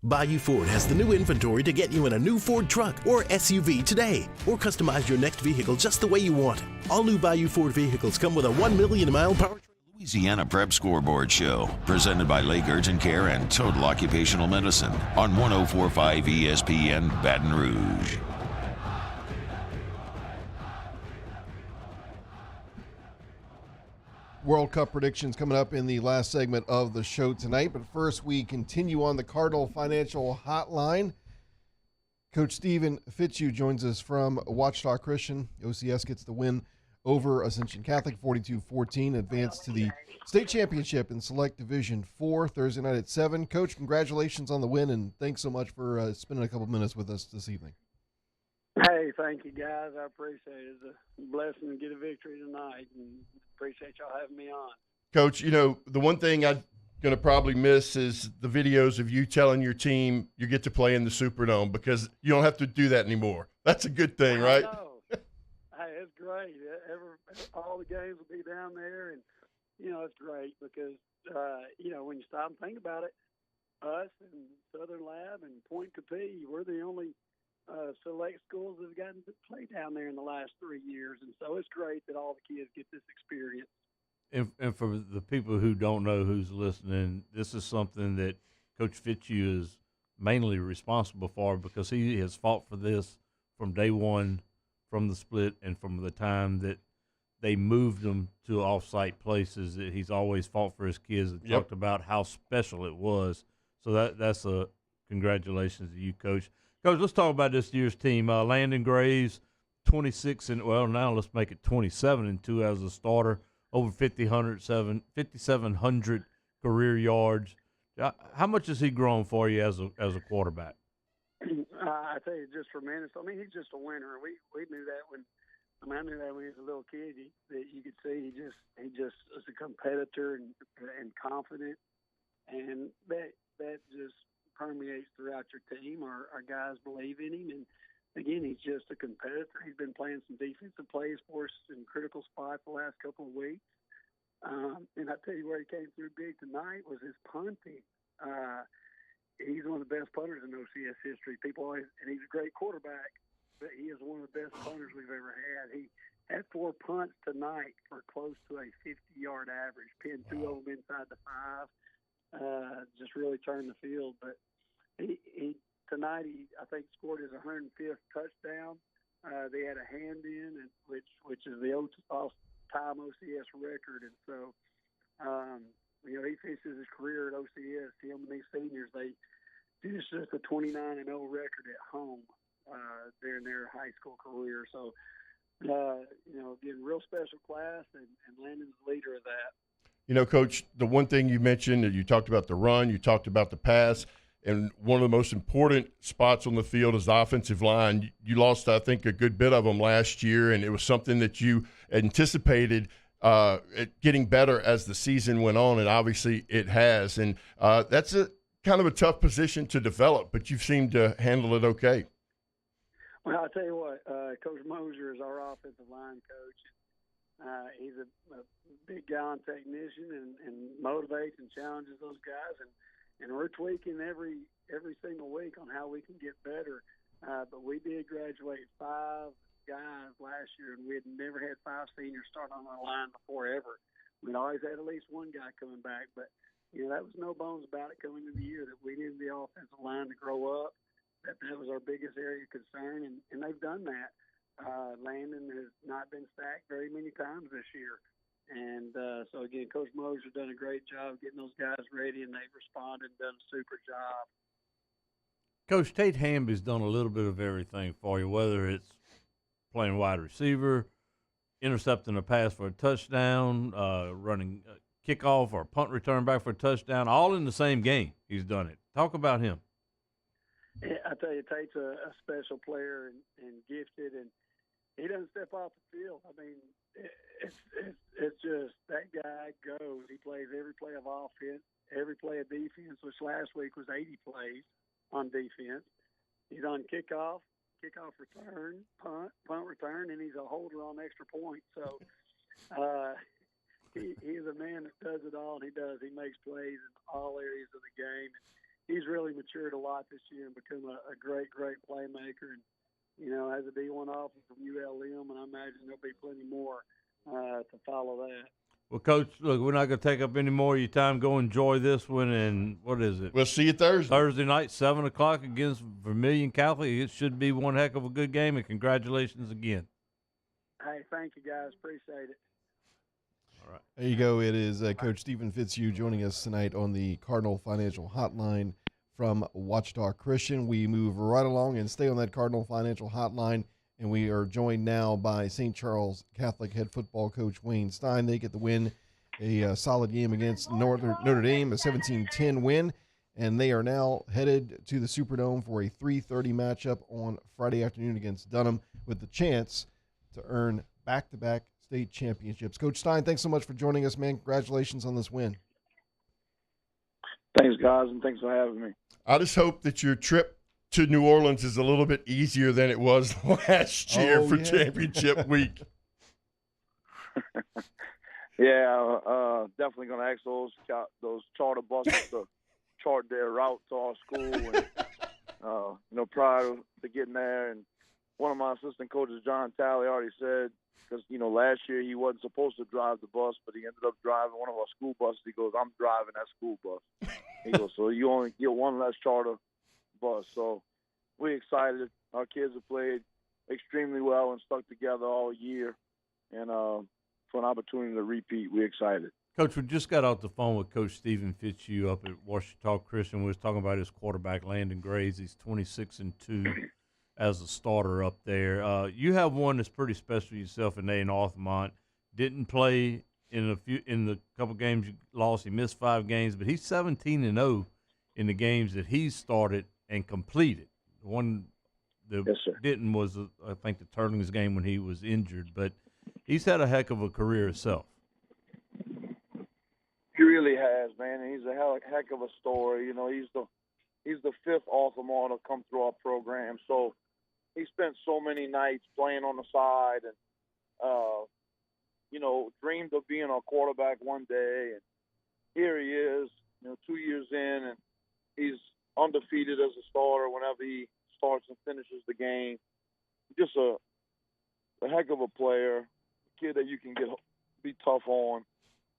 Bayou Ford has the new inventory to get you in a new Ford truck or SUV today, or customize your next vehicle just the way you want. All new Bayou Ford vehicles come with a 1 million mile powertrain. Louisiana Prep Scoreboard Show, presented by Lake Urgent Care and Total Occupational Medicine on 104.5 ESPN Baton Rouge. World Cup predictions coming up in the last segment of the show tonight. But first, we continue on the Cardinal Financial Hotline. Coach Stephen Fitzhugh joins us from Watchdog Christian. OCS gets the win over Ascension Catholic, 42-14, advanced to the state championship in Select Division 4, Thursday night at 7. Coach, congratulations on the win, and thanks so much for spending a couple minutes with us this evening. Hey, thank you, guys. I appreciate it. It's a blessing to get a victory tonight, and appreciate y'all having me on. Coach, you know, the one thing I'm going to probably miss is the videos of you telling your team you get to play in the Superdome, because you don't have to do that anymore. That's a good thing, right? I know. Hey, it's great. All the games will be down there, and, you know, it's great because, you know, when you stop and think about it, us and Southern Lab and Point Capee, we're the only select schools that have gotten to play down there in the last 3 years, and so it's great that all the kids get this experience. And for the people who don't know who's listening, this is something that Coach Fitzhugh is mainly responsible for because he has fought for this from day one, from the split, and from the time that they moved them to off-site places. That he's always fought for his kids and talked about how special it was. So that's a congratulations to you, Coach. Coach, let's talk about this year's team. Landon Graves, 26 and now let's make it 27-2 as a starter. Over 5,700 career yards. How much has he grown for you as a quarterback? I tell you, just tremendous. I mean, he's just a winner. We knew that I knew that when he was a little kid. That you could see he just is a competitor and confident, and that just permeates throughout your team. Our guys believe in him, and again, he's just a competitor. He's been playing some defensive plays for us in critical spots the last couple of weeks. And I tell you where he came through big tonight was his punting. He's one of the best punters in OCS history. And he's a great quarterback, but he is one of the best punters we've ever had. He had 4 punts tonight for close to a 50-yard average, pinned 2 of them inside the 5. Just really turned the field. But tonight, I think, scored his 105th touchdown. They had a hand in, which is the all-time OCS record. And so, he finishes his career at OCS. Him and these seniors, they finished just a 29-0 record at home during their high school career. So, again, real special class, and Landon's the leader of that. Coach, the one thing you mentioned, you talked about the run, you talked about the pass, and one of the most important spots on the field is the offensive line. You lost, I think, a good bit of them last year, and it was something that you anticipated getting better as the season went on, and obviously it has. And that's a kind of a tough position to develop, but you've seemed to handle it okay. Well, I'll tell you what, Coach Moser is our offensive line coach. He's a big guy technician and motivates and challenges those guys, and we're tweaking every single week on how we can get better. But we did graduate 5 guys last year, and we had never had 5 seniors start on our line before ever. We'd always had at least one guy coming back, but that was no bones about it coming into the year that we needed the offensive line to grow up. That was our biggest area of concern, and they've done that. Landon has not been sacked very many times this year. And so, again, Coach Moser's done a great job getting those guys ready, and they've responded and done a super job. Coach, Tate Hamby's done a little bit of everything for you, whether it's playing wide receiver, intercepting a pass for a touchdown, running a kickoff or punt return back for a touchdown, all in the same game. He's done it. Talk about him. Yeah, I tell you, Tate's a special player and gifted, and he doesn't step off the field. I mean, it's just that guy goes. He plays every play of offense, every play of defense, which last week was 80 plays on defense. He's on kickoff return, punt return, and he's a holder on extra points. So he is a man that does it all, and he makes plays in all areas of the game. He's really matured a lot this year and become a great playmaker. And as a D1 officer from ULM, and I imagine there'll be plenty more to follow that. Well, Coach, look, we're not going to take up any more of your time. Go enjoy this one, and what is it? We'll see you Thursday. Thursday night, 7 o'clock against Vermilion Catholic. It should be one heck of a good game, and congratulations again. Hey, thank you, guys. Appreciate it. All right. There you go. It is Coach Stephen Fitzhugh joining us tonight on the Cardinal Financial Hotline from Ouachita Christian. We move right along and stay on that Cardinal Financial Hotline, and we are joined now by St. Charles Catholic head football coach Wayne Stein. They get the win, a solid game against Notre Dame, a 17-10 win, and they are now headed to the Superdome for a 3:30 matchup on Friday afternoon against Dunham with the chance to earn back-to-back state championships. Coach Stein, thanks so much for joining us, man. Congratulations on this win. Thanks, guys, and thanks for having me. I just hope that your trip to New Orleans is a little bit easier than it was last year for championship week. Yeah, definitely going to ask those charter buses to chart their route to our school. And, prior to getting there and one of my assistant coaches, John Talley, already said, because, last year he wasn't supposed to drive the bus, but he ended up driving one of our school buses. He goes, I'm driving that school bus. He goes, so you only get one less charter bus. So we're excited. Our kids have played extremely well and stuck together all year. And for an opportunity to repeat, we're excited. Coach, we just got off the phone with Coach Stephen Fitzhugh up at Washita Christian. We was talking about his quarterback, Landon Graves. He's 26-2 as a starter up there. You have one that's pretty special yourself, in Nate Altamont. Didn't play in the couple games you lost. He missed 5 games, but he's 17-0 in the games that he's started and completed. The one that didn't was, I think, the Turtlings game when he was injured. But he's had a heck of a career himself. He really has, man, and he's a heck of a story. He's the 5th Altamont to come through our program, so he spent so many nights playing on the side and, dreamed of being a quarterback one day. And here he is, 2 years in, and he's undefeated as a starter whenever he starts and finishes the game. Just a heck of a player, a kid that you can be tough on,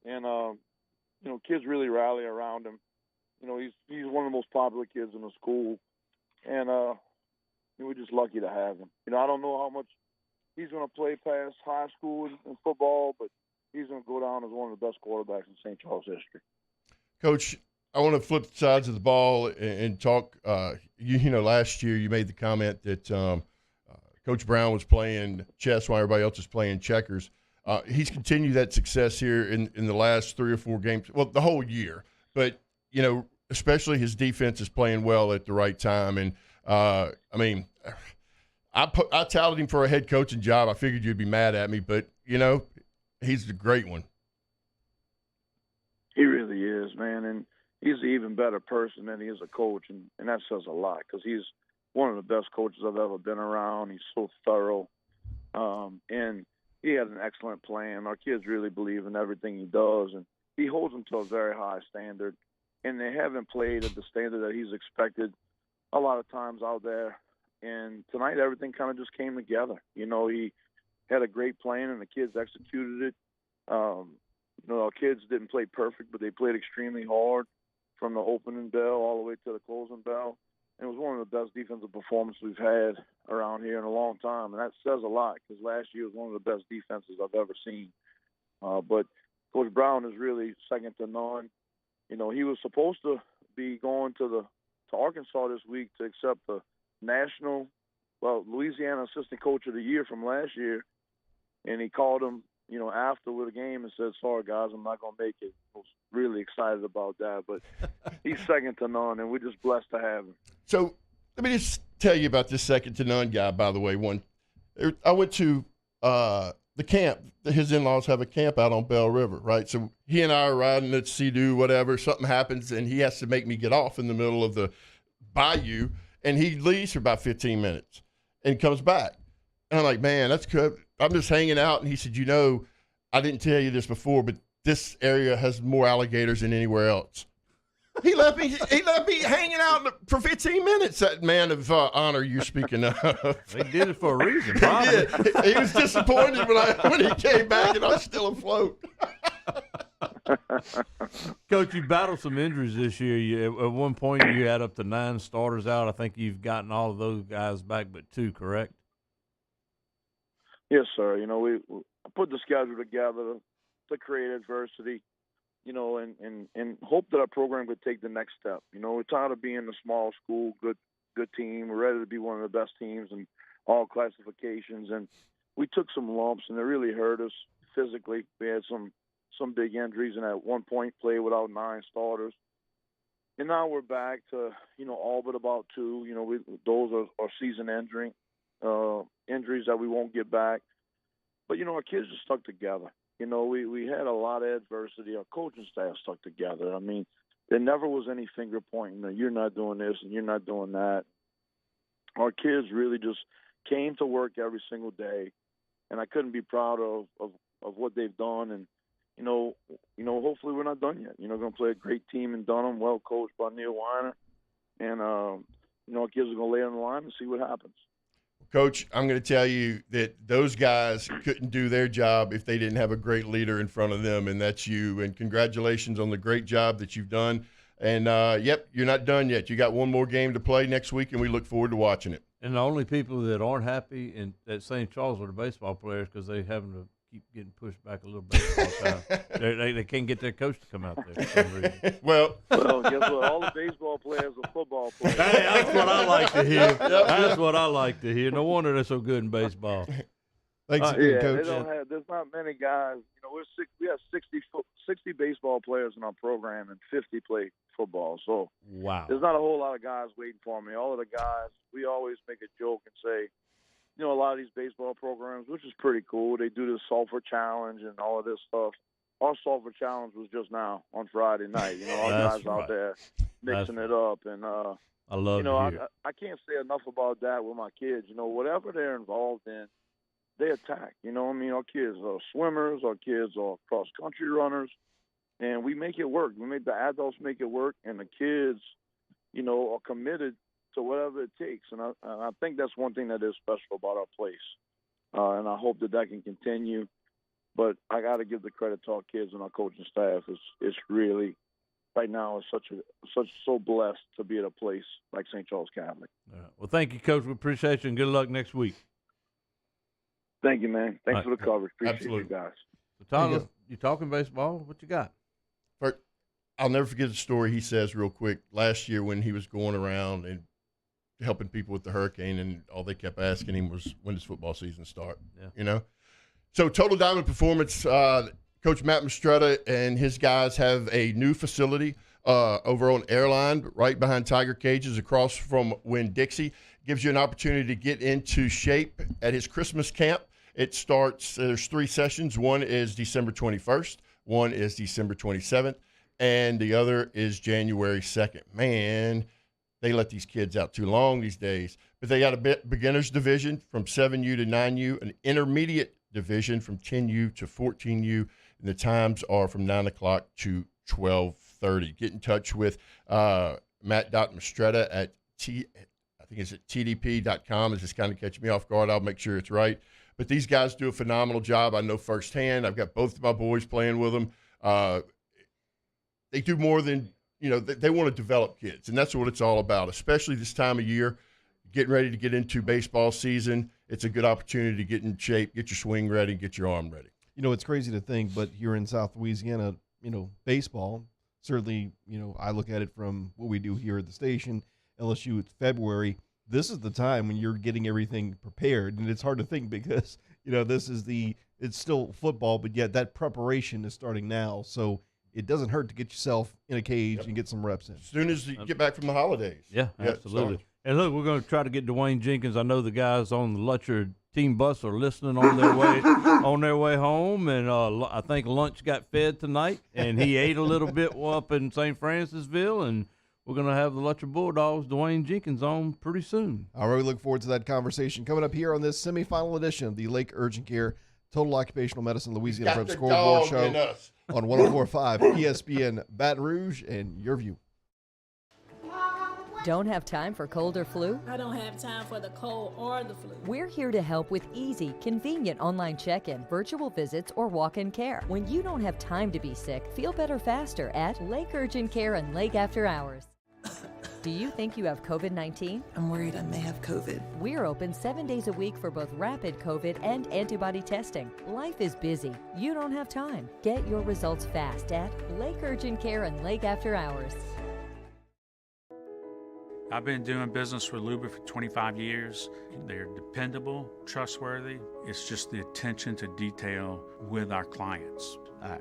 and kids really rally around him. He's one of the most popular kids in the school, and we're just lucky to have him. I don't know how much he's going to play past high school in football, but he's going to go down as one of the best quarterbacks in St. Charles history. Coach, I want to flip the sides of the ball and talk. Last year you made the comment that Coach Brown was playing chess while everybody else is playing checkers. He's continued that success here in the last 3 or 4 games, well, the whole year. But, especially his defense is playing well at the right time. And, I touted him for a head coaching job. I figured you'd be mad at me, but, he's a great one. He really is, man. And he's an even better person than he is a coach. And that says a lot because he's one of the best coaches I've ever been around. He's so thorough. And he has an excellent plan. Our kids really believe in everything he does, and he holds them to a very high standard. And they haven't played at the standard that he's expected a lot of times out there. And tonight, everything kind of just came together. He had a great plan, and the kids executed it. Our kids didn't play perfect, but they played extremely hard from the opening bell all the way to the closing bell. It was one of the best defensive performances we've had around here in a long time, and that says a lot because last year was one of the best defenses I've ever seen. But Coach Brown is really second to none. He was supposed to be going to Arkansas this week to accept the Louisiana Assistant Coach of the Year from last year, and he called him, after the game and said, "Sorry, guys, I'm not going to make it." I was really excited about that, but he's second to none, and we're just blessed to have him. So let me just tell you about this second to none guy, by the way. I went to the camp. His in-laws have a camp out on Bell River, right? So he and I are riding at Sea-Doo, whatever. Something happens, and he has to make me get off in the middle of the Bayou, and he leaves for about 15 minutes and comes back. And I'm like, man, that's good. I'm just hanging out. And he said, I didn't tell you this before, but this area has more alligators than anywhere else. He left me hanging out for 15 minutes, that man of honor you're speaking of. They did it for a reason, probably. He was disappointed when he came back and I was still afloat. Coach, you battled some injuries this year. At one point, you had up to 9 starters out. I think you've gotten all of those guys back but 2, correct? Yes, sir. We put the schedule together to create adversity, and hope that our program could take the next step. We're tired of being a small school, good team. We're ready to be one of the best teams in all classifications. And we took some lumps, and it really hurt us physically. We had some big injuries, and at one point played without 9 starters. And now we're back to, all but about 2. Those are season injuries that we won't get back. But, our kids just stuck together. We had a lot of adversity. Our coaching staff stuck together. I mean, there never was any finger pointing that you're not doing this and you're not doing that. Our kids really just came to work every single day, and I couldn't be proud of what they've done. And, hopefully we're not done yet. We're going to play a great team in Dunham, well coached by Neil Weiner. And, our kids are going to lay on the line and see what happens. Coach, I'm going to tell you that those guys couldn't do their job if they didn't have a great leader in front of them, and that's you. And congratulations on the great job that you've done. And, yep, you're not done yet. You got one more game to play next week, and we look forward to watching it. And the only people that aren't happy at St. Charles are the baseball players because they're having to keep getting pushed back a little bit all the time. They can't get their coach to come out there for some reason. Well, guess what? All the baseball players are football players. Hey, that's what I like to hear. That's what I like to hear. No wonder they're so good in baseball. Thanks again, Coach. There's not many guys. We have 60 baseball players in our program and 50 play football. So wow, there's not a whole lot of guys waiting for me. All of the guys, we always make a joke and say, a lot of these baseball programs, which is pretty cool, they do the Sulphur Challenge and all of this stuff. Our Sulphur Challenge was just now on Friday night. Our guys out there mixing it up. And, I love it. I can't say enough about that with my kids. Whatever they're involved in, they attack. Our kids are swimmers, our kids are cross-country runners, and we make it work. We make the adults make it work, and the kids, are committed to whatever it takes. And I think that's one thing that is special about our place. And I hope that can continue. But I got to give the credit to our kids and our coaching staff. It's really, right now, it's so blessed to be at a place like St. Charles Catholic. Well, thank you, Coach. We appreciate you, and good luck next week. Thank you, man. Thanks for the coverage. Appreciate you guys. So, Tyler, you talking baseball? What you got? I'll never forget the story he says real quick. Last year when he was going around and helping people with the hurricane, and all they kept asking him was, when does football season start? Yeah. So Total Diamond Performance, Coach Matt Mastretta and his guys have a new facility over on Airline, right behind Tiger Cages, across from Winn-Dixie. Gives you an opportunity to get into shape at his Christmas camp. It starts, there's 3 sessions. One is December 21st, one is December 27th, and the other is January 2nd. Man, they let these kids out too long these days. But they got a beginner's division from 7U to 9U, an intermediate division from 10U to 14U, and the times are from 9 o'clock to 12:30. Get in touch with Matt.Mastretta at I think it's at tdp.com. It's just kind of catching me off guard. I'll make sure it's right. But these guys do a phenomenal job. I know firsthand. I've got both of my boys playing with them. They do more than, they want to develop kids, and that's what it's all about, especially this time of year, getting ready to get into baseball season. It's a good opportunity to get in shape, get your swing ready, get your arm ready. It's crazy to think, but here in South Louisiana, baseball, certainly, I look at it from what we do here at the station. LSU, it's February. This is the time when you're getting everything prepared, and it's hard to think because it's still football, but yet that preparation is starting now. So it doesn't hurt to get yourself in a cage and get some reps in. As soon as you get back from the holidays. Yeah, absolutely. And look, we're going to try to get Dwayne Jenkins. I know the guys on the Lutcher team bus are listening on their way home, and I think lunch got fed tonight, and he ate a little bit up in St. Francisville, and we're going to have the Lutcher Bulldogs, Dwayne Jenkins, on pretty soon. All right, we look forward to that conversation coming up here on this semifinal edition of the Lake Urgent Care Total Occupational Medicine Louisiana Prep Scoreboard Show on 104.5 ESPN Baton Rouge and your view. Don't have time for cold or flu? I don't have time for the cold or the flu. We're here to help with easy, convenient online check-in, virtual visits, or walk-in care. When you don't have time to be sick, feel better faster at Lake Urgent Care and Lake After Hours. Do you think you have COVID-19? I'm worried I may have COVID. We're open 7 days a week for both rapid COVID and antibody testing. Life is busy. You don't have time. Get your results fast at Lake Urgent Care and Lake After Hours. I've been doing business with Luba for 25 years. They're dependable, trustworthy. It's just the attention to detail with our clients.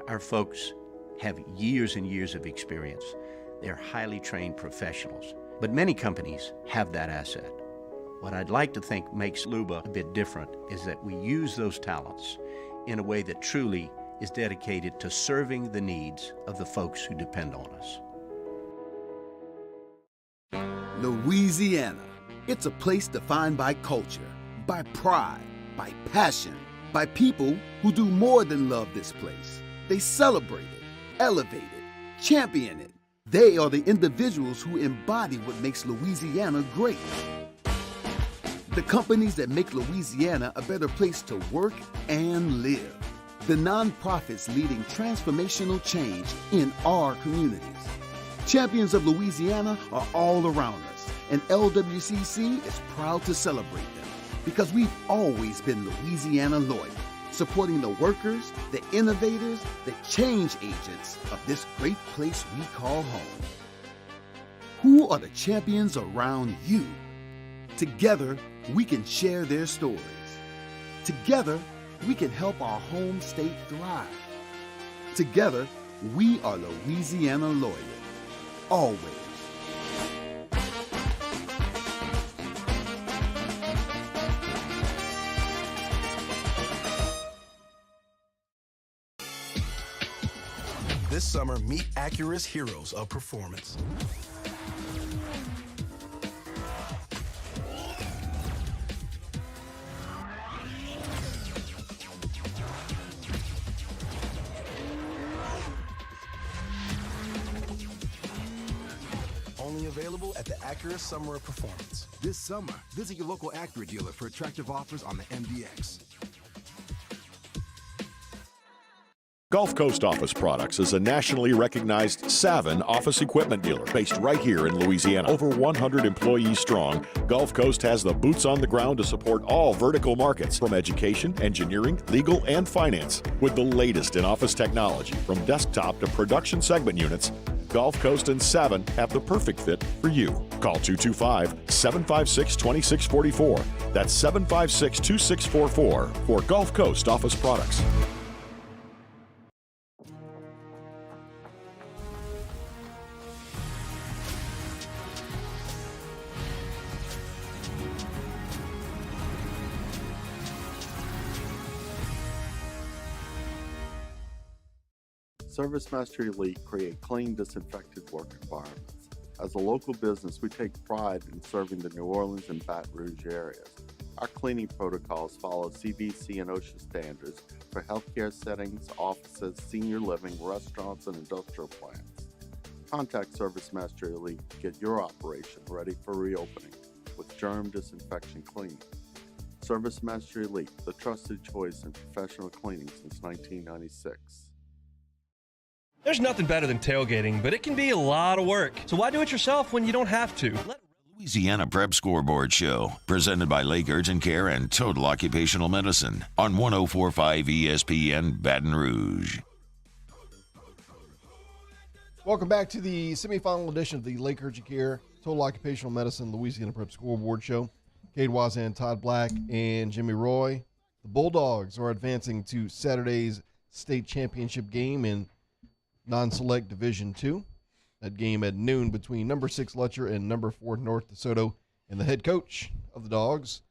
Our folks have years and years of experience. They're highly trained professionals, but many companies have that asset. What I'd like to think makes Luba a bit different is that we use those talents in a way that truly is dedicated to serving the needs of the folks who depend on us. Louisiana. It's a place defined by culture, by pride, by passion, by people who do more than love this place. They celebrate it, elevate it, champion it. They are the individuals who embody what makes Louisiana great. The companies that make Louisiana a better place to work and live. The nonprofits leading transformational change in our communities. Champions of Louisiana are all around us, and LWCC is proud to celebrate them because we've always been Louisiana loyal, supporting the workers, the innovators, the change agents of this great place we call home. Who are the champions around you? Together, we can share their stories. Together, we can help our home state thrive. Together, we are Louisiana loyal. Always. This summer, meet Acura's heroes of performance. Only available at the Acura Summer of Performance. This summer, visit your local Acura dealer for attractive offers on the MDX. Gulf Coast Office Products is a nationally recognized Savin office equipment dealer based right here in Louisiana. Over 100 employees strong, Gulf Coast has the boots on the ground to support all vertical markets from education, engineering, legal, and finance. With the latest in office technology, from desktop to production segment units, Gulf Coast and Savin have the perfect fit for you. Call 225-756-2644. That's 756-2644 for Gulf Coast Office Products. ServiceMaster Elite create clean, disinfected work environments. As a local business, we take pride in serving the New Orleans and Baton Rouge areas. Our cleaning protocols follow CDC and OSHA standards for healthcare settings, offices, senior living, restaurants, and industrial plants. Contact ServiceMaster Elite to get your operation ready for reopening with germ disinfection cleaning. ServiceMaster Elite, the trusted choice in professional cleaning since 1996. There's nothing better than tailgating, but it can be a lot of work. So why do it yourself when you don't have to? Louisiana Prep Scoreboard Show, presented by Lake Urgent Care and Total Occupational Medicine on 104.5 ESPN Baton Rouge. Welcome back to the semifinal edition of the Lake Urgent Care Total Occupational Medicine Louisiana Prep Scoreboard Show. Cade Wazan, Todd Black, and Jimmy Roy. The Bulldogs are advancing to Saturday's state championship game in non-select Division II. That game at noon between number 6 Letcher and number 4 North DeSoto. And the head coach of the Dogs,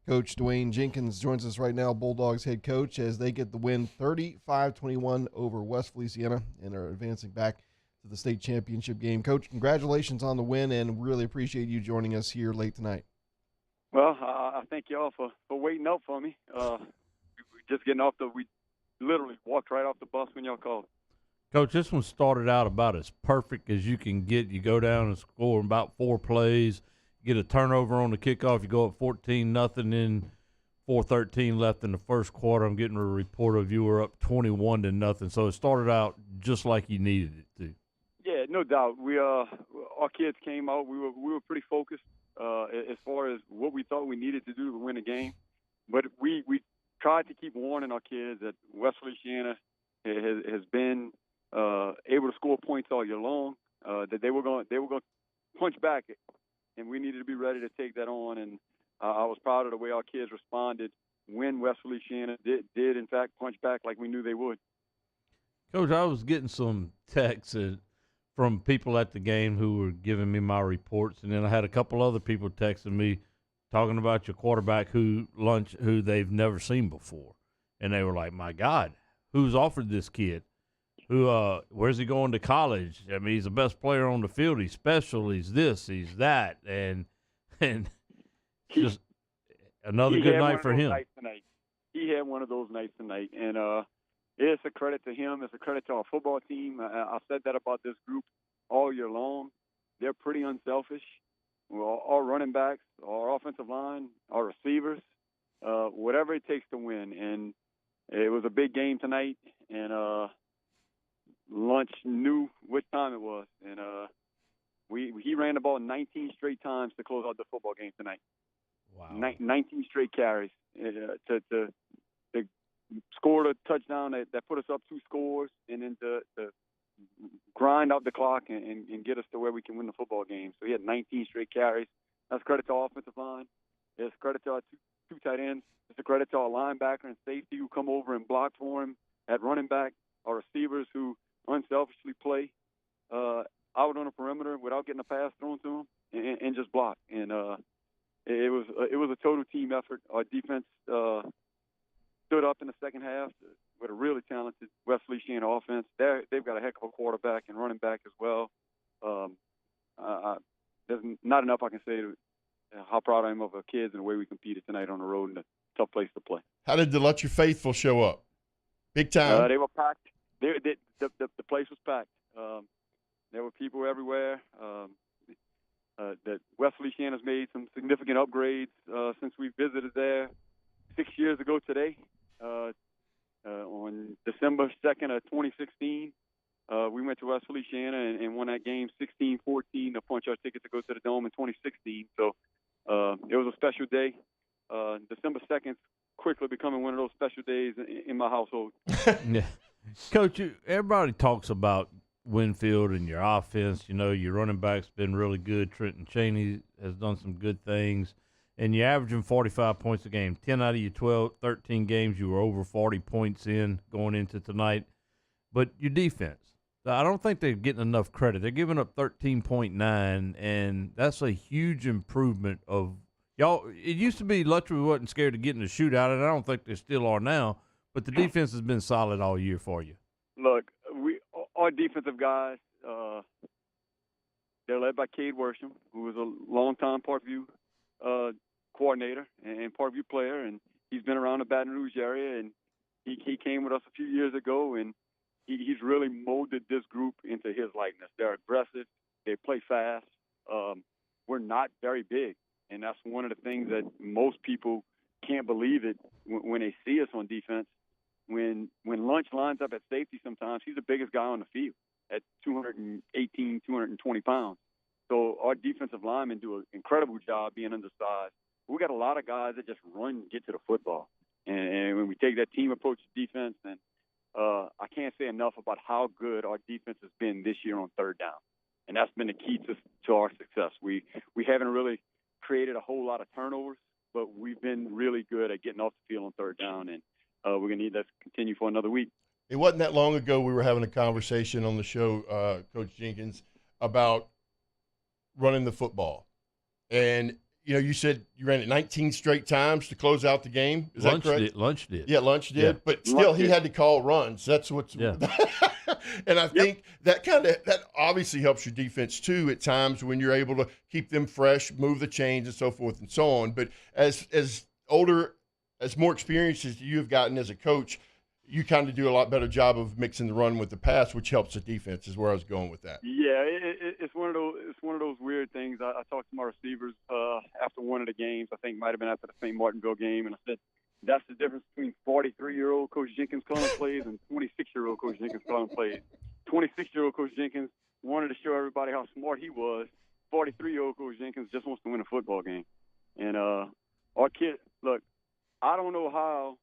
Coach Dwayne Jenkins, joins us right now, Bulldogs head coach, as they get the win 35-21 over West Feliciana and are advancing back to the state championship game. Coach, congratulations on the win, and really appreciate you joining us here late tonight. Well, I thank you all for waiting up for me. We literally walked right off the bus when y'all called. Coach, this one started out about as perfect as you can get. You go down and score in about 4 plays, get a turnover on the kickoff. You go up 14-0 in 4:13 left in the first quarter. I'm getting a report of you were up 21-0. So it started out just like you needed it to. Yeah, no doubt. Our kids came out. We were pretty focused as far as what we thought we needed to do to win a game. But we tried to keep warning our kids that West Feliciana has been able to score points all year long, that they were going to punch back, and we needed to be ready to take that on. And I was proud of the way our kids responded when West Feliciana did in fact punch back like we knew they would. Coach, I was getting some texts from people at the game who were giving me my reports, and then I had a couple other people texting me talking about your quarterback who they've never seen before, and they were like, "My God, who's offered this kid? Where's he going to college? I mean, he's the best player on the field. He's special. He's this. He's that." And just another good night for him. He had one of those nights tonight, and it's a credit to him. It's a credit to our football team. I said that about this group all year long. They're pretty unselfish. our running backs, our offensive line, our receivers, whatever it takes to win. And it was a big game tonight, and Lunch knew which time it was. And he ran the ball 19 straight times to close out the football game tonight. Wow. 19 straight carries to score a touchdown that put us up 2 scores, and then to grind out the clock and get us to where we can win the football game. So he had 19 straight carries. That's credit to our offensive line. It's credit to our two tight ends. It's a credit to our linebacker and safety who come over and block for him at running back. Our receivers who unselfishly play out on the perimeter without getting a pass thrown to them and just block. And it was a total team effort. Our defense stood up in the second half with a really talented West Louisiana offense. They've got a heck of a quarterback and running back as well. There's not enough I can say to how proud I am of our kids and the way we competed tonight on the road in a tough place to play. How did the Let Your Faithful show up? Big time. They were packed. The place was packed. There were people everywhere. That West Louisiana's made some significant upgrades since we visited there 6 years ago today. On December 2nd of 2016, we went to West Louisiana and won that game 16-14 to punch our ticket to go to the Dome in 2016. So it was a special day. December 2nd quickly becoming one of those special days in my household. Yeah. Coach, everybody talks about Winfield and your offense. You know, your running back's been really good. Trenton Cheney has done some good things. And you're averaging 45 points a game. 10 out of your 13 games, you were over 40 points in going into tonight. But your defense, I don't think they're getting enough credit. They're giving up 13.9, and that's a huge improvement of y'all. It used to be Luttrell wasn't scared to get in the shootout, and I don't think they still are now. But the defense has been solid all year for you. Look, our defensive guys, they're led by Cade Worsham, who was a longtime Parkview coordinator and Parkview player, and he's been around the Baton Rouge area, and he came with us a few years ago, and he's really molded this group into his likeness. They're aggressive. They play fast. We're not very big, and that's one of the things that most people can't believe it when they see us on defense. When Lunch lines up at safety sometimes, he's the biggest guy on the field at 218, 220 pounds. So our defensive linemen do an incredible job being undersized. We got a lot of guys that just run and get to the football. And when we take that team approach to defense, then I can't say enough about how good our defense has been this year on third down. And that's been the key to our success. We haven't really created a whole lot of turnovers, but we've been really good at getting off the field on third down, and we're going to need that to continue for another week. It wasn't that long ago we were having a conversation on the show, Coach Jenkins, about running the football. And, you know, you said you ran it 19 straight times to close out the game. Is that correct? Lunch did. Yeah, Lunch did. Yeah. But still, he had to call runs. That's what's yeah. And I think that obviously helps your defense, too, at times when you're able to keep them fresh, move the chains and so forth and so on. But as more experience as you've gotten as a coach, you kind of do a lot better job of mixing the run with the pass, which helps the defense, is where I was going with that. Yeah, it's one of those weird things. I talked to my receivers after one of the games. I think it might have been after the St. Martinville game, and I said, that's the difference between 43-year-old Coach Jenkins calling plays and 26-year-old Coach Jenkins calling plays. 26-year-old Coach Jenkins wanted to show everybody how smart he was. 43-year-old Coach Jenkins just wants to win a football game. And our kid, look, I don't know how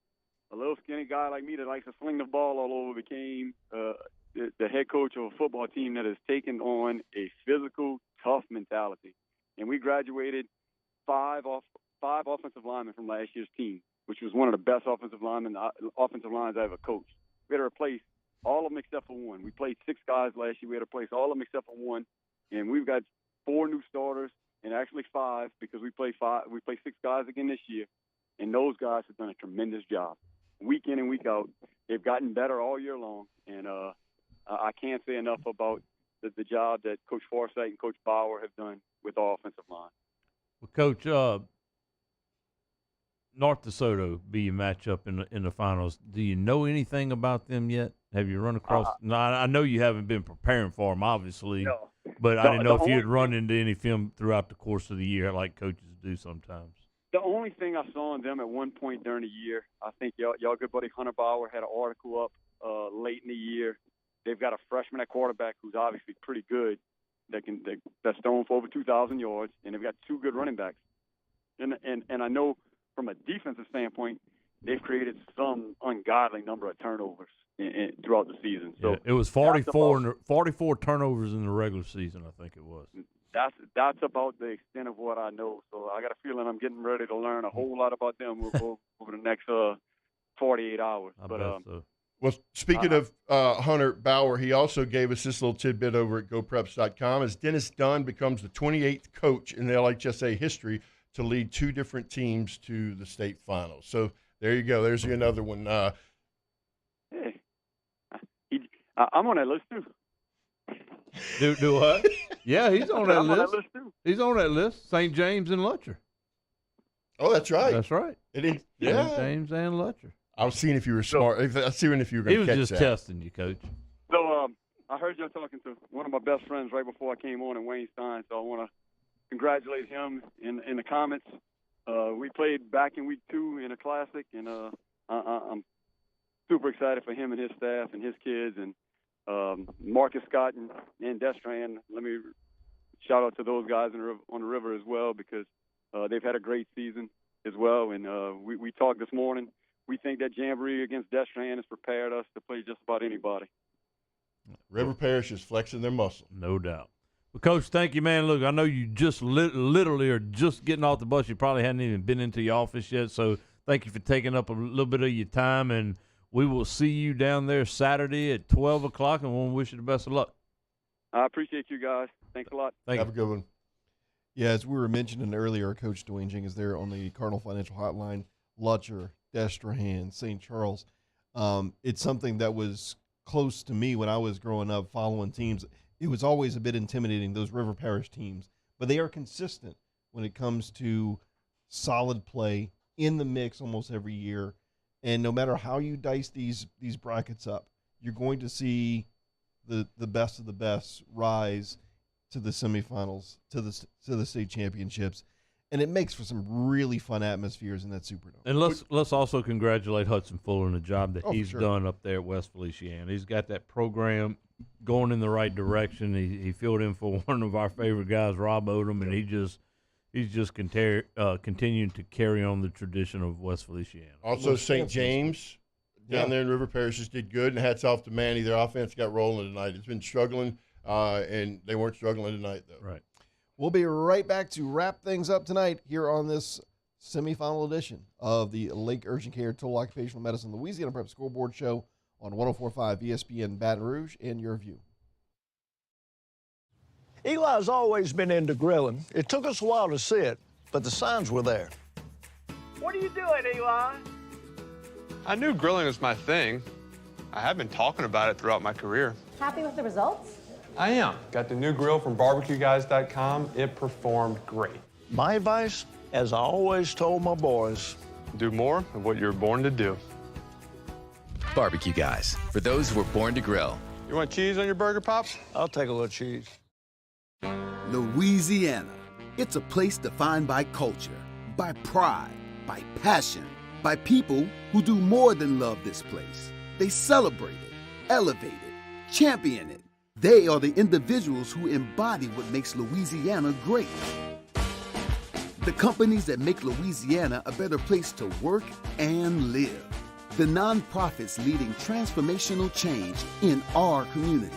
a little skinny guy like me that likes to sling the ball all over became the head coach of a football team that has taken on a physical, tough mentality. And we graduated five offensive linemen from last year's team, which was one of the best offensive lines I ever coached. We had to replace all of them except for one. We played 6 guys last year. We had to replace all of them except for one. And we've got 4 new starters, and actually 5 because we play 6 guys again this year. And those guys have done a tremendous job. Week in and week out, they've gotten better all year long. And I can't say enough about the job that Coach Forsythe and Coach Bauer have done with our offensive line. Well, Coach, North DeSoto be your matchup in the finals. Do you know anything about them yet? Have you run across? No, I know you haven't been preparing for them, obviously. No, But I didn't know if you had run into any film throughout the course of the year, like coaches do sometimes. The only thing I saw in them at one point during the year, I think y'all good buddy Hunter Bauer had an article up late in the year. They've got a freshman at quarterback who's obviously pretty good that's thrown for over 2,000 yards, and they've got two good running backs. And I know from a defensive standpoint, they've created some ungodly number of turnovers throughout the season. So it was 44 turnovers in the regular season, I think it was. That's about the extent of what I know. So I got a feeling I'm getting ready to learn a whole lot about them over the next 48 hours. I bet so. Well, speaking of Hunter Bauer, he also gave us this little tidbit over at GoPreps.com as Dennis Dunn becomes the 28th coach in the LHSA history to lead two different teams to the state finals. So there you go. There's another one. Hey, I'm on that list too. Do what? Yeah, he's on that list. On that list too. He's on that list. St. James and Lutcher. Oh, that's right. That's right. Yeah. St. James and Lutcher. I was seeing if you were smart. I was seeing if you were going to catch that. He was just testing you, Coach. So I heard you talking to one of my best friends right before I came on, in Wayne Stein. So I want to congratulate him in the comments. We played back in week 2 in a classic, and I'm super excited for him and his staff and his kids and Marcus Scott and Destran. Let me shout out to those guys on the river as well, because they've had a great season as well. And we talked this morning. We think that Jamboree against Destran has prepared us to play just about anybody. River Parish is flexing their muscle. No doubt. Well, Coach, thank you, man. Look, I know you just literally are just getting off the bus. You probably hadn't even been into your office yet, so thank you for taking up a little bit of your time, and we will see you down there Saturday at 12 o'clock, and we'll wish you the best of luck. I appreciate you guys. Thanks a lot. Have a good one. Yeah, as we were mentioning earlier, Coach Dwayne Jenkins there on the Cardinal Financial Hotline, Lutcher, Destrehan, St. Charles. It's something that was close to me when I was growing up following teams. It was always a bit intimidating, those River Parish teams, but they are consistent when it comes to solid play in the mix almost every year. And no matter how you dice these brackets up, you're going to see the best of the best rise to the semifinals, to the state championships. And it makes for some really fun atmospheres in that Superdome. And let's also congratulate Hudson Fuller on the job that he's done up there at West Feliciana. He's got that program going in the right direction. He filled in for one of our favorite guys, Rob Odom, and he's just continuing to carry on the tradition of West Feliciana. Also, St. James down there in River Parish just did good, and hats off to Manny. Their offense got rolling tonight. It's been struggling, and they weren't struggling tonight, though. Right. We'll be right back to wrap things up tonight here on this semifinal edition of the Lake Urgent Care Total Occupational Medicine Louisiana Prep Scoreboard Show on 104.5 ESPN Baton Rouge and Your View. Eli's always been into grilling. It took us a while to see it, but the signs were there. What are you doing, Eli? I knew grilling was my thing. I have been talking about it throughout my career. Happy with the results? I am. Got the new grill from barbecueguys.com. It performed great. My advice, as I always told my boys, do more of what you're born to do. Barbecue Guys, for those who were born to grill. You want cheese on your burger, Pops? I'll take a little cheese. Louisiana. It's a place defined by culture, by pride, by passion, by people who do more than love this place. They celebrate it, elevate it, champion it. They are the individuals who embody what makes Louisiana great. The companies that make Louisiana a better place to work and live. The nonprofits leading transformational change in our communities.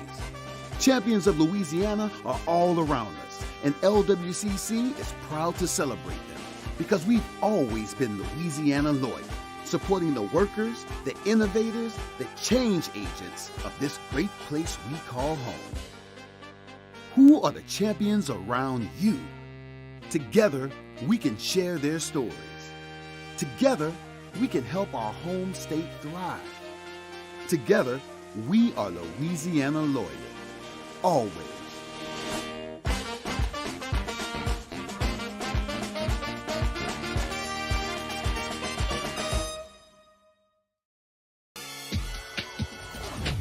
Champions of Louisiana are all around us, and LWCC is proud to celebrate them because we've always been Louisiana loyal, supporting the workers, the innovators, the change agents of this great place we call home. Who are the champions around you? Together, we can share their stories. Together, we can help our home state thrive. Together, we are Louisiana loyal. Always.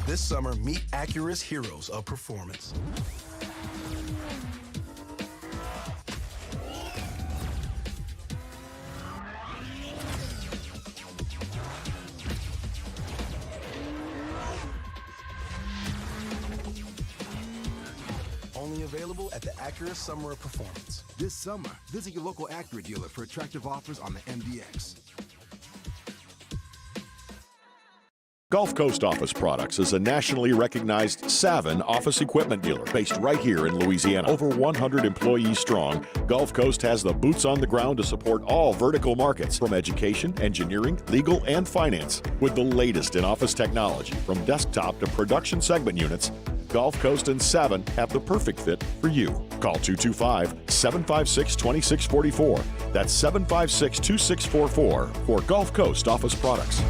This summer, meet Acura's heroes of performance. available at the Acura Summer of Performance. This summer, visit your local Acura dealer for attractive offers on the MDX. Gulf Coast Office Products is a nationally recognized Savin office equipment dealer based right here in Louisiana. Over 100 employees strong, Gulf Coast has the boots on the ground to support all vertical markets, from education, engineering, legal, and finance. With the latest in office technology, from desktop to production segment units, Gulf Coast and Savin have the perfect fit for you. Call 225-756-2644. That's 756-2644 for Gulf Coast Office Products.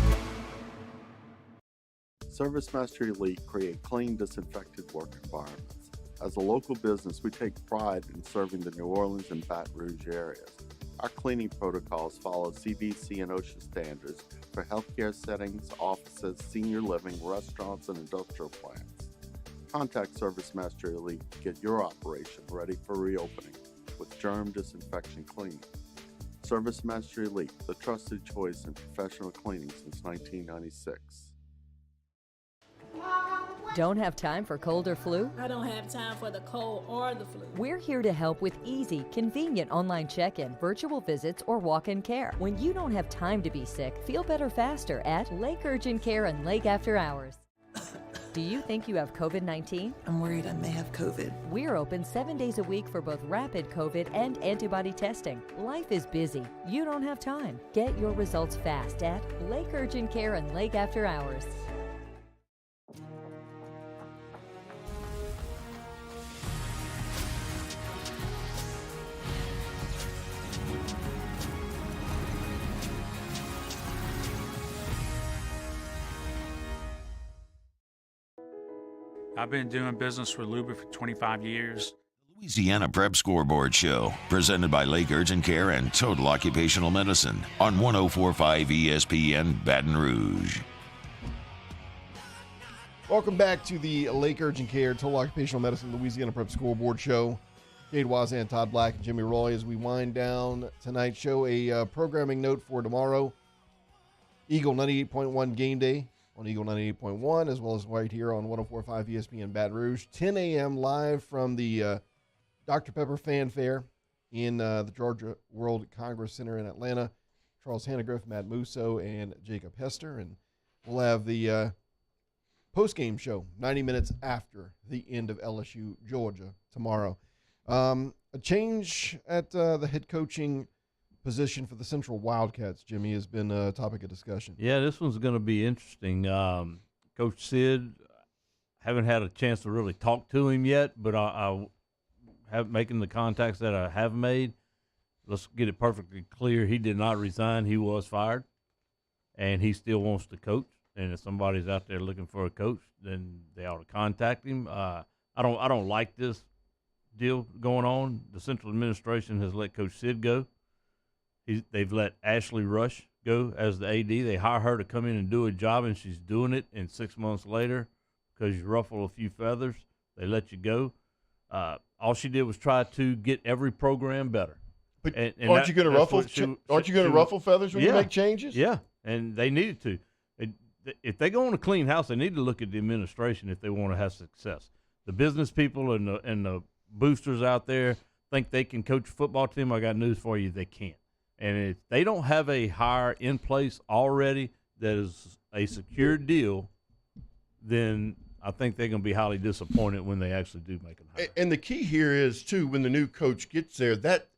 ServiceMaster Elite create clean, disinfected work environments. As a local business, we take pride in serving the New Orleans and Baton Rouge areas. Our cleaning protocols follow CDC and OSHA standards for healthcare settings, offices, senior living, restaurants, and industrial plants. Contact ServiceMaster Elite to get your operation ready for reopening with germ disinfection cleaning. ServiceMaster Elite, the trusted choice in professional cleaning since 1996. Don't have time for cold or flu? I don't have time for the cold or the flu. We're here to help with easy, convenient online check-in, virtual visits, or walk-in care. When you don't have time to be sick, feel better faster at Lake Urgent Care and Lake After Hours. Do you think you have COVID-19? I'm worried I may have COVID. We're open 7 days a week for both rapid COVID and antibody testing. Life is busy. You don't have time. Get your results fast at Lake Urgent Care and Lake After Hours. I've been doing business with Luba for 25 years. Louisiana Prep Scoreboard Show, presented by Lake Urgent Care and Total Occupational Medicine on 104.5 ESPN Baton Rouge. Welcome back to the Lake Urgent Care Total Occupational Medicine Louisiana Prep Scoreboard Show. Cade Wazan, Todd Black, and Jimmy Roy. As we wind down tonight's show, a programming note for tomorrow. Eagle 98.1 Game Day on Eagle 98.1, as well as right here on 104.5 ESPN Baton Rouge. 10 a.m. live from the Dr. Pepper Fan Fair in the Georgia World Congress Center in Atlanta. Charles Hannegriff, Matt Musso, and Jacob Hester. And we'll have the post-game show 90 minutes after the end of LSU Georgia tomorrow. A change at the head coaching position for the Central Wildcats, Jimmy, has been a topic of discussion. Yeah, this one's going to be interesting. Coach Sid, haven't had a chance to really talk to him yet, but I have making the contacts that I have made. Let's get it perfectly clear. He did not resign. He was fired, and he still wants to coach. And if somebody's out there looking for a coach, then they ought to contact him. I don't like this deal going on. The Central administration has let Coach Sid go. They've let Ashley Rush go as the AD. They hire her to come in and do a job, and she's doing it. And 6 months later, because you ruffle a few feathers, they let you go. All she did was try to get every program better. But aren't you going to ruffle? Aren't you going to ruffle feathers when you make changes? Yeah, and they needed to. If they go on a clean house, they need to look at the administration if they want to have success. The business people and the boosters out there think they can coach a football team. I got news for you: they can't. And if they don't have a hire in place already that is a secure deal, then I think they're going to be highly disappointed when they actually do make a hire. And the key here is, too, when the new coach gets there, that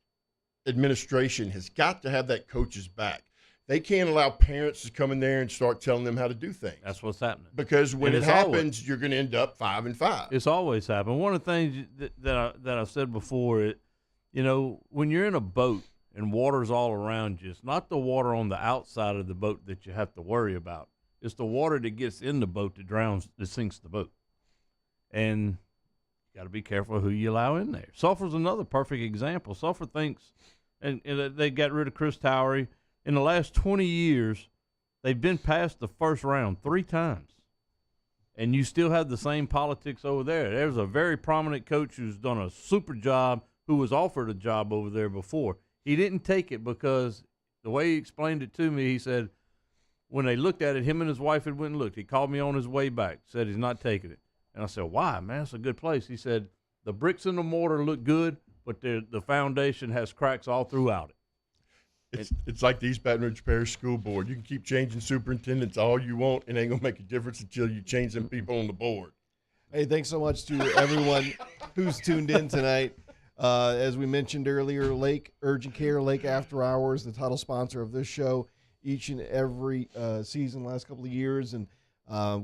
administration has got to have that coach's back. They can't allow parents to come in there and start telling them how to do things. That's what's happening. Because when it happens, you're going to end up 5-5. It's always happened. One of the things that I've said before, when you're in a boat, and water's all around you, it's not the water on the outside of the boat that you have to worry about. It's the water that gets in the boat that sinks the boat. And you got to be careful who you allow in there. Sulphur's another perfect example. Sulphur thinks, and they got rid of Chris Towery. In the last 20 years, they've been past the first round 3 times. And you still have the same politics over there. There's a very prominent coach who's done a super job, who was offered a job over there before. He didn't take it because the way he explained it to me, he said when they looked at it, him and his wife had went and looked. He called me on his way back, said he's not taking it. And I said, why, man? It's a good place. He said, The bricks and the mortar look good, but the foundation has cracks all throughout it. It's like the East Baton Rouge Parish School Board. You can keep changing superintendents all you want, and it ain't going to make a difference until you change them people on the board. Hey, thanks so much to everyone who's tuned in tonight. As we mentioned earlier, Lake Urgent Care, Lake After Hours, the title sponsor of this show each and every season, last couple of years. And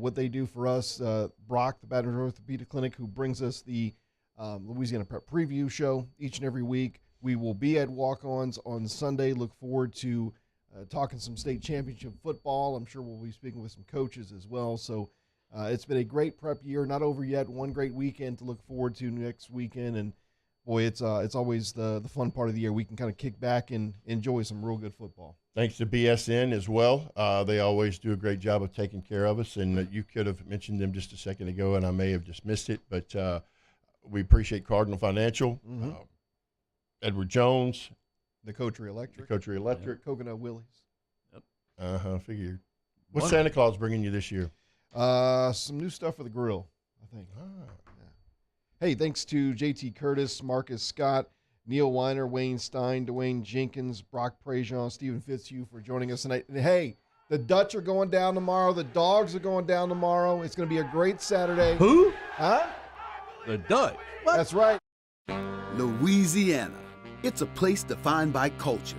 what they do for us, Brock, the Baton Rouge Orthopedic Clinic, who brings us the Louisiana Prep Preview show each and every week. We will be at Walk-Ons on Sunday. Look forward to talking some state championship football. I'm sure we'll be speaking with some coaches as well. So it's been a great prep year. Not over yet. One great weekend to look forward to next weekend. And, boy, it's always the fun part of the year. We can kind of kick back and enjoy some real good football. Thanks to BSN as well. They always do a great job of taking care of us. And you could have mentioned them just a second ago, and I may have just missed it. But we appreciate Cardinal Financial. Mm-hmm. Edward Jones. The Coterie Electric. Coconut Willie's. Yep. Figured. What's Santa Claus bringing you this year? Some new stuff for the grill, I think. Yeah. Hey, thanks to JT Curtis, Marcus Scott, Neil Weiner, Wayne Stein, Dwayne Jenkins, Brock Prejean, Stephen Fitzhugh for joining us tonight. And hey, the Dutch are going down tomorrow. The Dogs are going down tomorrow. It's going to be a great Saturday. Who? Huh? The Dutch. That's right. Louisiana. It's a place defined by culture,